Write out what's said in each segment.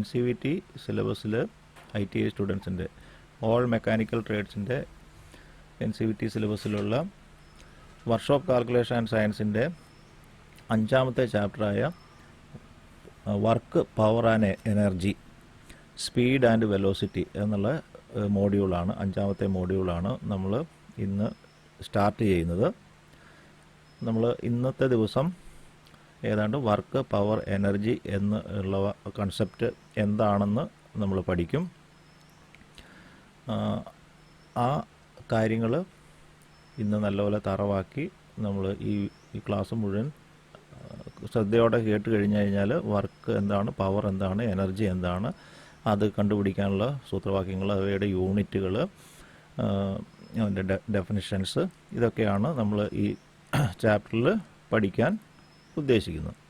NCVT സിലബസിൽ ITI സ്റ്റുഡൻസിൻ്റെ all mechanical ട്രേഡ്സിൻ്റെ NCVT സിലബസിലുള്ള വർക്ക്ഷോപ്പ് കാൽക്കുലേഷൻ ആൻഡ് സയൻസിൻ്റെ 5ാമത്തെ ചാപ്റ്ററായ work power and energy speed and velocity എന്നുള്ള മോഡ്യൂളാണ് 5ാമത്തെ മോഡ്യൂളാണ് നമ്മൾ ഇന്ന് സ്റ്റാർട്ട് ചെയ്യുന്നത്. നമ്മൾ ഇന്നത്തെ ദിവസം ഏതാണ്ട് വർക്ക് പവർ എനർജി എന്നുള്ള കൺസെപ്റ്റ് എന്താണെന്ന് നമ്മൾ പഠിക്കും. ആ കാര്യങ്ങൾ ഇന്ന് നല്ലപോലെ തറവാക്കി നമ്മൾ ഈ ക്ലാസ് മുഴുവൻ ശ്രദ്ധയോടെ കേട്ട് കഴിഞ്ഞു കഴിഞ്ഞാൽ വർക്ക് എന്താണ്, പവർ എന്താണ്, എനർജി എന്താണ്, അത് കണ്ടുപിടിക്കാനുള്ള സൂത്രവാക്യങ്ങൾ, അവയുടെ യൂണിറ്റുകൾ, അതിൻ്റെ ഡെഫിനിഷൻസ്, ഇതൊക്കെയാണ് നമ്മൾ ഈ ചാപ്റ്ററിൽ പഠിക്കാൻ ഉദ്ദേശിക്കുന്നത്.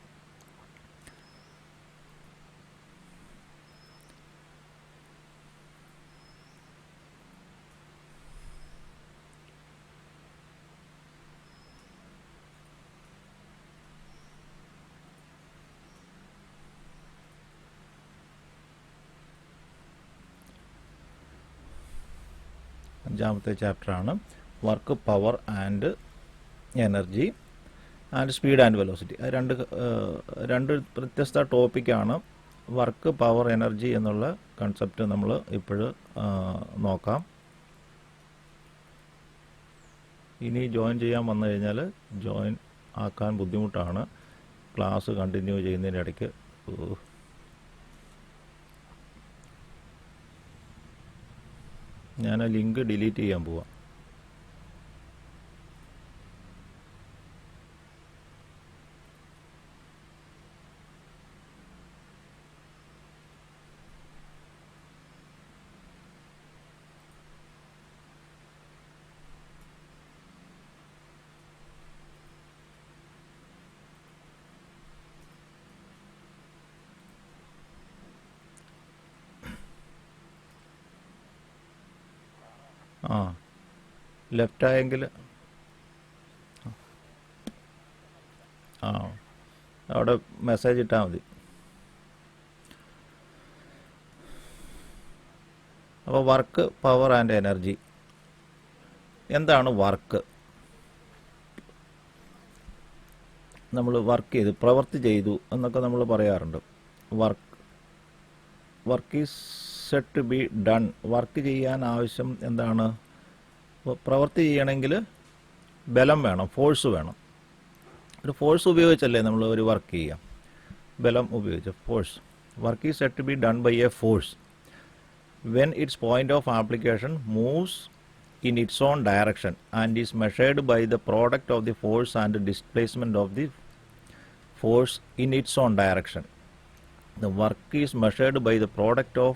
അഞ്ചാമത്തെ ചാപ്റ്ററാണ് work power and energy and speed and velocity. രണ്ട് വ്യത്യസ്ത ടോപ്പിക്കാണ്. വർക്ക് പവർ എനർജി എന്നുള്ള കൺസെപ്റ്റ് നമ്മൾ ഇപ്പോഴും നോക്കാം. ഇനി ജോയിൻ ചെയ്യാൻ വന്നു കഴിഞ്ഞാൽ ജോയിൻ ആക്കാൻ ബുദ്ധിമുട്ടാണ്. ക്ലാസ് കണ്ടിന്യൂ ചെയ്യുന്നതിൻ്റെ ഇടയ്ക്ക് ഞാൻ ആ ലിങ്ക് ഡിലീറ്റ് ചെയ്യാൻ പോവാം. ലെഫ്റ്റ് ആയെങ്കിൽ അവിടെ മെസ്സേജ് ഇട്ടാൽ മതി. അപ്പോൾ വർക്ക് പവർ ആൻഡ് എനർജി എന്താണ്? വർക്ക്, നമ്മൾ വർക്ക് ചെയ്തു, പ്രവൃത്തി ചെയ്തു എന്നൊക്കെ നമ്മൾ പറയാറുണ്ട്. Work is set to be done. Work ചെയ്യാൻ ആവശ്യം എന്താണ്? പ്രവൃത്തി ചെയ്യണമെങ്കിൽ ബലം വേണം, ഫോഴ്സ് വേണം. ഒരു ഫോഴ്സ് ഉപയോഗിച്ചല്ലേ നമ്മൾ ഒരു വർക്ക് ചെയ്യാം, ബലം ഉപയോഗിച്ച്, force. Work is set to be done by a force when its point of application moves in its own direction and is measured by the product of the force and displacement of the force in its own direction. The work is measured by the product of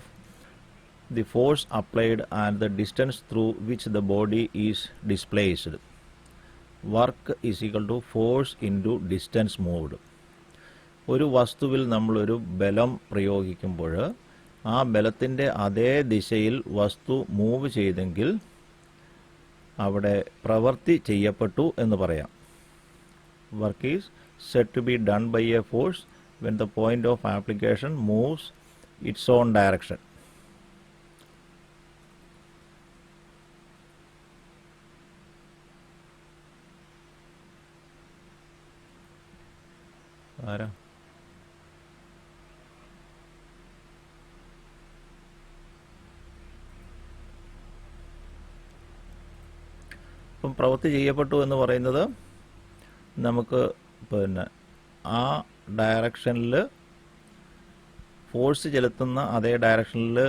the force applied and the distance through which the body is displaced. Work is equal to force into distance moved. ഒരു വസ്തുവിൽ നമ്മളൊരു ബലം പ്രയോഗിക്കുമ്പോൾ ആ ബലത്തിൻ്റെ അതേ ദിശയിൽ വസ്തു move ചെയ്തെങ്കിൽ അവിടെ പ്രവൃത്തി ചെയ്യപ്പെട്ടു എന്ന് പറയാം. Work is set to be done by a force when the point of application moves its own direction. ആരാ? ഇപ്പം പ്രവൃത്തി ചെയ്യപ്പെട്ടു എന്ന് പറയുന്നത് നമുക്ക് ആ ഡയറക്ഷനിൽ ഫോഴ്സ് ചെലുത്തുന്ന അതേ ഡയറക്ഷനിൽ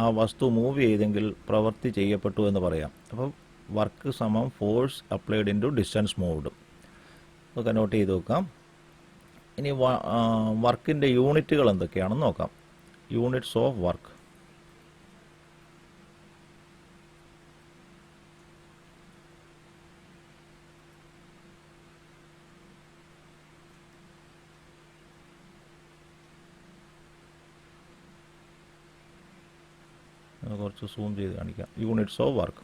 ആ വസ്തു മൂവ് ചെയ്തെങ്കിൽ പ്രവൃത്തി ചെയ്യപ്പെട്ടു എന്ന് പറയാം. അപ്പോൾ വർക്ക് സമം force applied into distance moved. Okay note ചെയ്ത് നോക്കാം. ഇനി വർക്കിൻ്റെ യൂണിറ്റുകൾ എന്തൊക്കെയാണെന്ന് നോക്കാം. Units of work. കുറച്ച് സൂം ചെയ്ത് കാണിക്കാം. Units of work.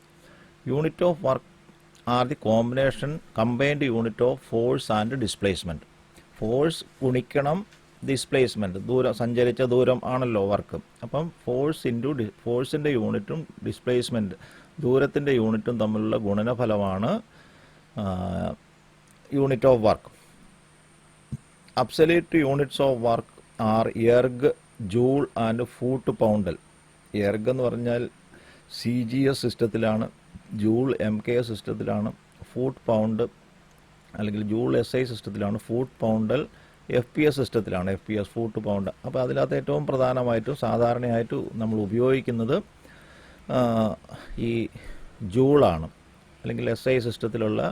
Unit of work are the combined unit of force and displacement. Force ഗുണിക്കണം ഡിസ്പ്ലേസ്മെൻറ്റ്, സഞ്ചരിച്ച ദൂരം ആണല്ലോ വർക്ക്. അപ്പം ഫോഴ്സിൻ്റെ യൂണിറ്റും ഡിസ്പ്ലേസ്മെൻറ്റ് ദൂരത്തിൻ്റെ യൂണിറ്റും തമ്മിലുള്ള ഗുണനഫലമാണ് unit of work. Absolute units of work are erg, joule and foot poundal. Erg എന്ന് പറഞ്ഞാൽ CGS സിസ്റ്റത്തിലാണ്, ജൂൾ MKS സിസ്റ്റത്തിലാണ്, ഫൂട്ട് പൗണ്ട് അല്ലെങ്കിൽ ജൂൾ SI സിസ്റ്റത്തിലാണ്, ഫൂട്ട് പൗണ്ടൽ FPS സിസ്റ്റത്തിലാണ്, FPS ഫൂട്ട് പൗണ്ട്. അപ്പോൾ അതിനകത്ത് ഏറ്റവും പ്രധാനമായിട്ടും സാധാരണയായിട്ട് നമ്മൾ ഉപയോഗിക്കുന്നത് ഈ ജൂളാണ്, അല്ലെങ്കിൽ SI സിസ്റ്റത്തിലുള്ള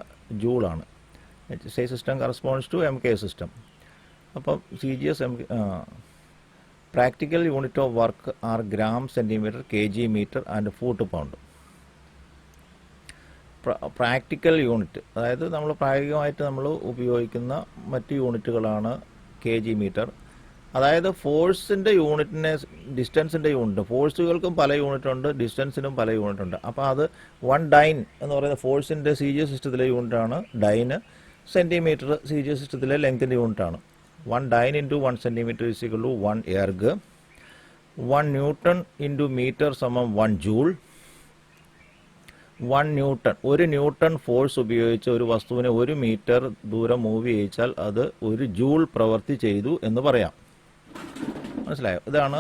ജൂളാണ്. SI system corresponds to MKS system. അപ്പം CGS practical unit of work are gram, centimetre, KG, metre and foot pound. Practical unit, അതായത് നമ്മൾ പ്രായോഗികമായിട്ട് നമ്മൾ ഉപയോഗിക്കുന്ന മറ്റ് യൂണിറ്റുകളാണ് KG, മീറ്റർ. അതായത് ഫോഴ്സിൻ്റെ യൂണിറ്റിനെ ഡിസ്റ്റൻസിൻ്റെ യൂണിറ്റ്, ഫോഴ്സുകൾക്കും പല യൂണിറ്റ് ഉണ്ട്, ഡിസ്റ്റൻസിനും പല യൂണിറ്റ് ഉണ്ട്. അപ്പോൾ അത് 1 ഡൈൻ എന്ന് പറയുന്ന ഫോഴ്സിൻ്റെ CGS സിസ്റ്റത്തിലെ യൂണിറ്റാണ് ഡൈന്. സെൻറ്റിമീറ്റർ CGS സിസ്റ്റത്തിലെ ലെങ്ത്തിൻ്റെ യൂണിറ്റാണ്. 1 dyne into 1 centimetre is equal to 1 erg. 1 newton into metre സമം 1 ജൂൾ. 1 ന്യൂട്ടൺ, 1 ന്യൂട്ടൺ ഫോഴ്സ് ഉപയോഗിച്ച് ഒരു വസ്തുവിനെ 1 മീറ്റർ ദൂരം മൂവ് ചെയ്യിച്ചാൽ അത് 1 ജൂൾ പ്രവൃത്തി ചെയ്തു എന്ന് പറയാം. മനസ്സിലായോ? ഇതാണ്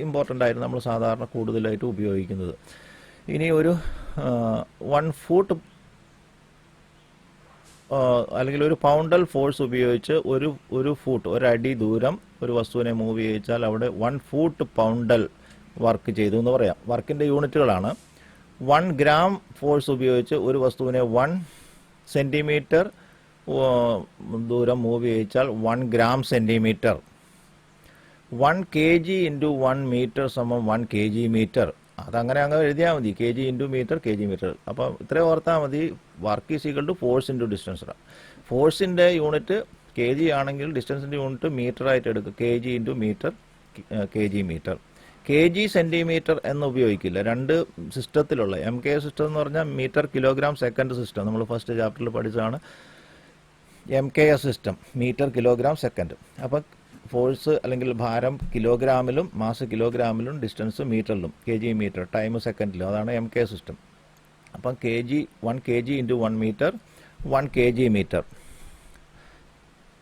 ഇമ്പോർട്ടൻ്റ് ആയിട്ട് നമ്മൾ സാധാരണ കൂടുതലായിട്ട് ഉപയോഗിക്കുന്നത്. ഇനി ഒരു 1 ഫൂട്ട് അല്ലെങ്കിൽ ഒരു പൗണ്ടൽ ഫോഴ്സ് ഉപയോഗിച്ച് ഒരു ഫൂട്ട്, ഒരടി ദൂരം ഒരു വസ്തുവിനെ മൂവ് ചെയ്യിച്ചാൽ അവിടെ 1 ഫൂട്ട് പൗണ്ടൽ വർക്ക് ചെയ്തു എന്ന് പറയാം. വർക്കിൻ്റെ യൂണിറ്റുകളാണ്. 1 ഗ്രാം ഫോഴ്സ് ഉപയോഗിച്ച് ഒരു വസ്തുവിനെ 1 സെൻറ്റിമീറ്റർ ദൂരം മൂവ് ചെയ്യിച്ചാൽ 1 gram centimetre. 1 kg into 1 metre സമം 1 kg മീറ്റർ. അതങ്ങനെ അങ്ങ് എഴുതിയാൽ മതി, KG into metre, KG metre. അപ്പോൾ ഇത്രയും ഓർത്താൽ മതി. Work is equal to force into distance. ഫോഴ്സിൻ്റെ യൂണിറ്റ് KG ആണെങ്കിൽ ഡിസ്റ്റൻസിൻ്റെ യൂണിറ്റ് മീറ്റർ ആയിട്ട് എടുക്കുക. KG into metre, KG metre. KG centimetre എന്ന് ഉപയോഗിക്കില്ല. രണ്ട് സിസ്റ്റത്തിലുള്ള MKS സിസ്റ്റം എന്ന് പറഞ്ഞാൽ മീറ്റർ കിലോഗ്രാം സെക്കൻഡ് സിസ്റ്റം, നമ്മൾ ഫസ്റ്റ് ചാപ്റ്ററിൽ പഠിച്ചതാണ്. MKS system metre kilogram second. അപ്പം ഫോഴ്സ് അല്ലെങ്കിൽ ഭാരം കിലോഗ്രാമിലും മാസ് കിലോഗ്രാമിലും ഡിസ്റ്റൻസ് മീറ്ററിലും, KG മീറ്റർ, ടൈം സെക്കൻഡിലും. അതാണ് MKS സിസ്റ്റം. അപ്പം 1 kg into 1 metre, 1 kg metre.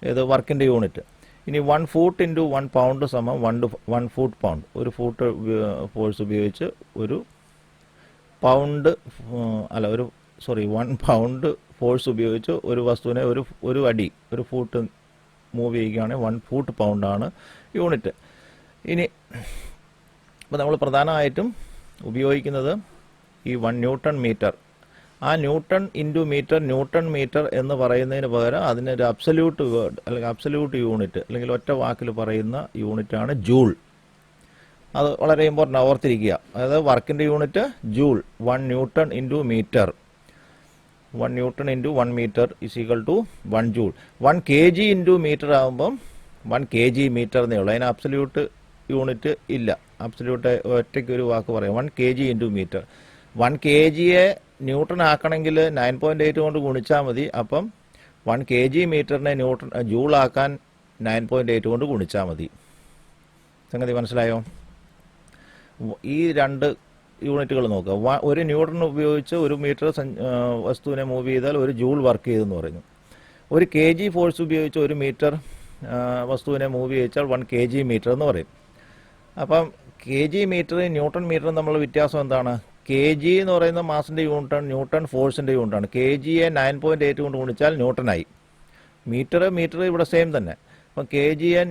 ഇത് വർക്കിൻ്റെ യൂണിറ്റ്. ഇനി 1 ഫൂട്ട് ഇൻറ്റു 1 പൗണ്ട് സമം 1 ഫൂട്ട് പൗണ്ട്. ഒരു ഫൂട്ട് ഫോഴ്സ് ഉപയോഗിച്ച് ഒരു പൗണ്ട് 1 പൗണ്ട് ഫോഴ്സ് ഉപയോഗിച്ച് ഒരു വസ്തുവിനെ ഒരു അടി, ഒരു ഫൂട്ട് മൂവ് ചെയ്യുകയാണെങ്കിൽ 1 ഫൂട്ട് പൗണ്ടാണ് യൂണിറ്റ്. ഇനി ഇപ്പോൾ നമ്മൾ പ്രധാനമായിട്ടും ഉപയോഗിക്കുന്നത് ഈ 1 ന്യൂട്ടൺ മീറ്റർ. ആ newton into metre, newton metre എന്ന് പറയുന്നതിന് പകരം അതിനൊരു അബ്സല്യൂട്ട് വേർഡ് അല്ലെങ്കിൽ അബ്സല്യൂട്ട് യൂണിറ്റ് അല്ലെങ്കിൽ ഒറ്റ വാക്കിൽ പറയുന്ന യൂണിറ്റാണ് ജൂൾ. അത് വളരെ ഇമ്പോർട്ടൻ്റ്, ഓർത്തിരിക്കുക. അതായത് വർക്കിൻ്റെ unit joule. 1 newton into metre, 1 newton into 1 metre is equal to 1 joule. 1 kg into metre ആകുമ്പം 1 kg മീറ്റർ എന്നേ ഉള്ളൂ. അതിന് അബ്സല്യൂട്ട് യൂണിറ്റ് ഇല്ല. അബ്സല്യൂട്ട് ഒറ്റയ്ക്ക് ഒരു വാക്ക് പറയാം. 1 kg ഇൻറ്റു മീറ്റർ. 1 kgയെ ന്യൂട്ടൺ ആക്കണമെങ്കിൽ 9.8 കൊണ്ട് ഗുണിച്ചാൽ മതി. അപ്പം 1 kg മീറ്ററിനെ ജൂൾ ആക്കാൻ 9.8 കൊണ്ട് ഗുണിച്ചാൽ മതി. സംഗതി മനസ്സിലായോ? ഈ രണ്ട് യൂണിറ്റുകൾ നോക്കുക. 1 ന്യൂട്ടൺ ഉപയോഗിച്ച് 1 മീറ്റർ വസ്തുവിനെ മൂവ് ചെയ്താൽ 1 ജൂൾ വർക്ക് ചെയ്തെന്ന് പറയുന്നു. 1 kg ഫോഴ്സ് ഉപയോഗിച്ച് 1 മീറ്റർ വസ്തുവിനെ മൂവ് ചെയ്യിച്ചാൽ 1 kg മീറ്റർ എന്ന് പറയും. അപ്പം KG മീറ്റർ ന്യൂട്ടൺ മീറ്ററും തമ്മിലുള്ള വ്യത്യാസം എന്താണ്? KG എന്ന് പറയുന്ന മാസിൻ്റെ യൂണിറ്റാണ്, ന്യൂട്ടൺ ഫോഴ്സിൻ്റെ യൂണിറ്റാണ്. KGയെ 9.8 കൊണ്ട് ഗുണിച്ചാൽ ന്യൂട്ടനായി. മീറ്റർ ഇവിടെ സെയിം തന്നെ. അപ്പം KGയെ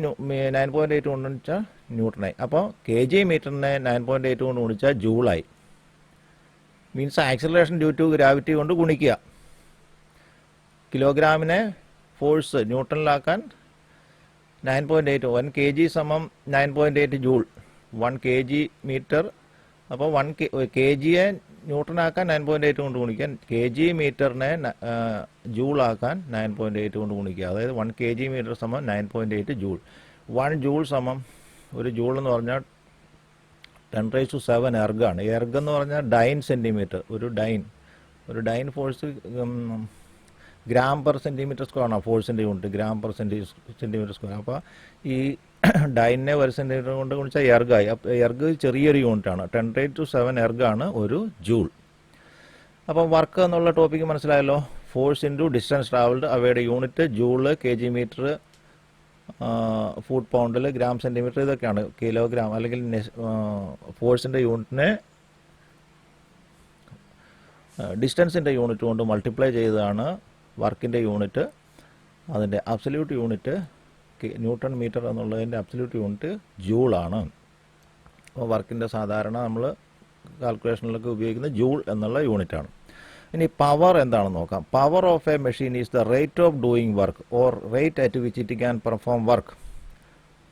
9.8 കൊണ്ട് ഗുണിച്ചാൽ ന്യൂട്ടനായി. അപ്പോൾ KG മീറ്ററിനെ 9.8 കൊണ്ട് ഗുണിച്ചാൽ ജൂളായി. Means acceleration due to gravity കൊണ്ട് ഗുണിക്കുക. കിലോഗ്രാമിനെ ഫോഴ്സ് ന്യൂട്ടണിലാക്കാൻ 9.8, 1 kg സമം 9.8 ജൂൾ. 1 kg metre. അപ്പോൾ 1 kgയെ ന്യൂട്ടനാക്കാൻ 9.8 കൊണ്ട് ഗുണിക്കാൻ, KG മീറ്ററിനെ ജൂളാക്കാൻ 9.8 കൊണ്ട് ഗുണിക്കുക. അതായത് 1 kg മീറ്റർ സമം 9.8 ജൂൾ. 1 ജൂൾ സമം, ഒരു ജൂൾ എന്ന് പറഞ്ഞാൽ 10⁻⁷ എർഗാണ്. എർഗ് എന്ന് പറഞ്ഞാൽ ഡൈൻ സെൻറ്റിമീറ്റർ. ഒരു dyne force gram per centimetre square ആണ് ഫോഴ്സിൻ്റെ unit, gram per centimetre square. അപ്പോൾ ഈ ഡൈനെ ഒരു സെൻറ്റിമീറ്റർ കൊണ്ട് ഗുണിച്ചാൽ എർഗായി. എർഗ് ചെറിയൊരു യൂണിറ്റാണ്. 10⁻⁷ എർഗാണ് ഒരു ജൂൾ. അപ്പം വർക്ക് എന്നുള്ള ടോപ്പിക്ക് മനസ്സിലായല്ലോ. ഫോഴ്സ് ഇൻറ്റു ഡിസ്റ്റൻസ് ട്രാവൽഡ്, അവയുടെ unit joule, kg metre, foot പൗണ്ടിൽ, ഗ്രാം സെൻറ്റിമീറ്റർ, ഇതൊക്കെയാണ്. കിലോഗ്രാം അല്ലെങ്കിൽ ഫോഴ്സിൻ്റെ യൂണിറ്റിനെ ഡിസ്റ്റൻസിൻ്റെ യൂണിറ്റ് കൊണ്ട് മൾട്ടിപ്ലൈ ചെയ്തതാണ് വർക്കിൻ്റെ യൂണിറ്റ്. അതിൻ്റെ അബ്സല്യൂട്ട് യൂണിറ്റ് ന്യൂട്ടൺ മീറ്റർ എന്നുള്ളതിൻ്റെ അബ്സല്യൂട്ട് യൂണിറ്റ് ജൂളാണ്. അപ്പോൾ വർക്കിൻ്റെ സാധാരണ നമ്മൾ കാൽക്കുലേഷനിലൊക്കെ ഉപയോഗിക്കുന്ന ജൂൾ എന്നുള്ള യൂണിറ്റാണ്. ഇനി പവർ എന്താണെന്ന് നോക്കാം. Power of a machine is the rate of doing work or rate at which it can perform work.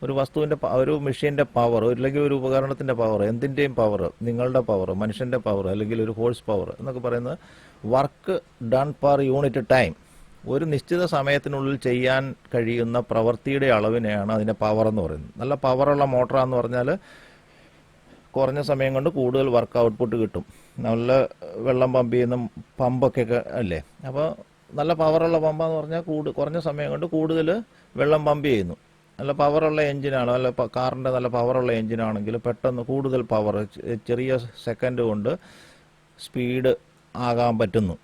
ഒരു വസ്തുവിൻ്റെ ഒരു മെഷീൻ്റെ പവർ, അല്ലെങ്കിൽ ഒരു ഉപകരണത്തിൻ്റെ പവർ, എന്തിൻ്റെയും പവർ, നിങ്ങളുടെ പവർ, മനുഷ്യൻ്റെ പവർ, അല്ലെങ്കിൽ ഒരു ഹോഴ്സ് പവർ എന്നൊക്കെ പറയുന്നത് work done per unit time. ഒരു നിശ്ചിത സമയത്തിനുള്ളിൽ ചെയ്യാൻ കഴിയുന്ന പ്രവൃത്തിയുടെ അളവിനെയാണ് അതിൻ്റെ പവർ എന്ന് പറയുന്നത്. നല്ല പവറുള്ള മോട്ടറാന്ന് പറഞ്ഞാൽ കുറഞ്ഞ സമയം കൊണ്ട് കൂടുതൽ വർക്ക് ഔട്ട്പുട്ട് കിട്ടും. നല്ല വെള്ളം പമ്പ് ചെയ്യുന്ന പമ്പൊക്കെ അല്ലേ. അപ്പോൾ നല്ല പവറുള്ള പമ്പാന്ന് പറഞ്ഞാൽ കുറഞ്ഞ സമയം കൊണ്ട് കൂടുതൽ വെള്ളം പമ്പ് ചെയ്യുന്നു. നല്ല പവറുള്ള എഞ്ചിനാണ്, നല്ല കാറിൻ്റെ നല്ല പവറുള്ള എഞ്ചിനാണെങ്കിൽ പെട്ടെന്ന് കൂടുതൽ പവർ ചെറിയ സെക്കൻഡ് കൊണ്ട് സ്പീഡ് ആകാൻ പറ്റുന്നു.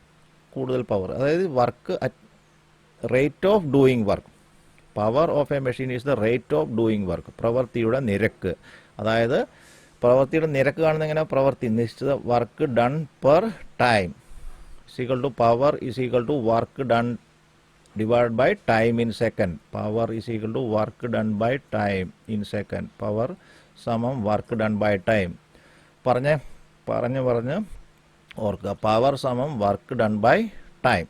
കൂടുതൽ പവർ, അതായത് work at rate of doing work. Power of a machine is the rate of doing work. പ്രവൃത്തിയുടെ നിരക്ക്, അതായത് പ്രവൃത്തിയുടെ നിരക്ക് കാണുന്ന എങ്ങനെ, പ്രവൃത്തി നിശ്ചിത work done per time equal to power is equal to work done divide by time in second. Power is equal to work done by time in second. Power സമം വർക്ക് ഡൺ ബൈ ടൈം. പറഞ്ഞ് ഓർക്കുക. Power സമം work done by time.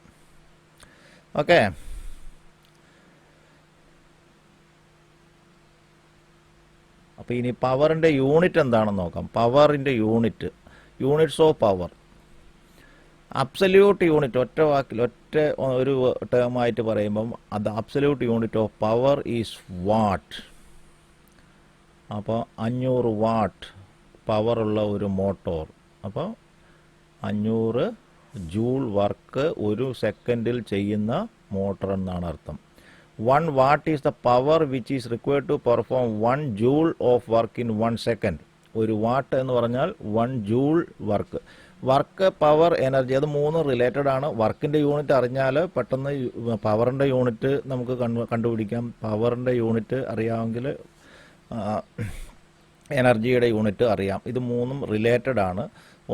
Okay. അപ്പോൾ ഇനി പവറിൻ്റെ unit എന്താണെന്ന് നോക്കാം. പവറിൻ്റെ units of power. Absolute unit ഒറ്റ വാക്കിൽ ഒരു ടേമായിട്ട് പറയുമ്പം അത് absolute unit of power is watt. അപ്പോൾ 500 വാട്ട് പവറുള്ള ഒരു മോട്ടോർ, അപ്പോൾ 500 ജൂൾ വർക്ക് ഒരു സെക്കൻഡിൽ ചെയ്യുന്ന മോട്ടർ എന്നാണ് അർത്ഥം. 1 watt is the power which is required to perform 1 joule of work in 1 second. ഒരു വാട്ട് എന്ന് പറഞ്ഞാൽ 1 joule work. Work, power, energy, അത് മൂന്നും റിലേറ്റഡ് ആണ്. വർക്കിൻ്റെ യൂണിറ്റ് അറിഞ്ഞാൽ പെട്ടെന്ന് പവറിൻ്റെ യൂണിറ്റ് നമുക്ക് കണ്ടുപിടിക്കാം. പവറിൻ്റെ യൂണിറ്റ് അറിയാമെങ്കിൽ എനർജിയുടെ യൂണിറ്റ് അറിയാം. ഇത് മൂന്നും റിലേറ്റഡ് ആണ്,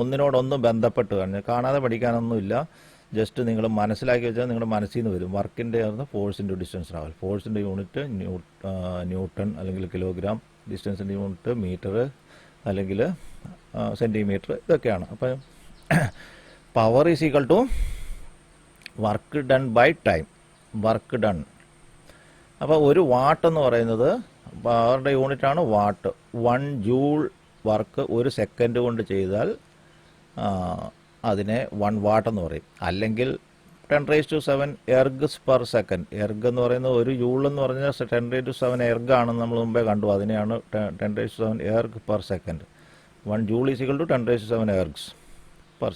ഒന്നിനോടൊന്നും ബന്ധപ്പെട്ട് കാണാതെ പഠിക്കാനൊന്നുമില്ല. ജസ്റ്റ് നിങ്ങൾ മനസ്സിലാക്കി വെച്ചാൽ നിങ്ങളുടെ മനസ്സിൽ നിന്ന് വരും. വർക്കിൻ്റെ ഫോഴ്സ് ഇൻറ്റു ഡിസ്റ്റൻസ് ട്രാവൽ. ഫോഴ്സിൻ്റെ യൂണിറ്റ് ന്യൂട്ടൺ അല്ലെങ്കിൽ കിലോഗ്രാം, ഡിസ്റ്റൻസിൻ്റെ യൂണിറ്റ് മീറ്റർ അല്ലെങ്കിൽ സെൻറ്റിമീറ്റർ, ഇതൊക്കെയാണ്. അപ്പം power is equal to work done by time. Work done. അപ്പോൾ ഒരു വാട്ട് എന്ന് പറയുന്നത് പവറിൻ്റെ യൂണിറ്റാണ് വാട്ട്. 1 ജൂൾ വർക്ക് ഒരു സെക്കൻഡ് കൊണ്ട് ചെയ്താൽ അതിനെ 1 വാട്ട് എന്ന് പറയും. അല്ലെങ്കിൽ 10⁻⁷ എർഗ്സ് പെർ സെക്കൻഡ്. എർഗ് എന്ന് പറയുന്നത് ഒരു ജൂൾ എന്ന് പറഞ്ഞാൽ 10⁻⁷ എർഗ് ആണെന്ന് നമ്മൾ മുമ്പേ കണ്ടു. അതിനെയാണ് 10⁻⁷ erg per second. 1 joule is equal to 10⁻⁷ ergs per.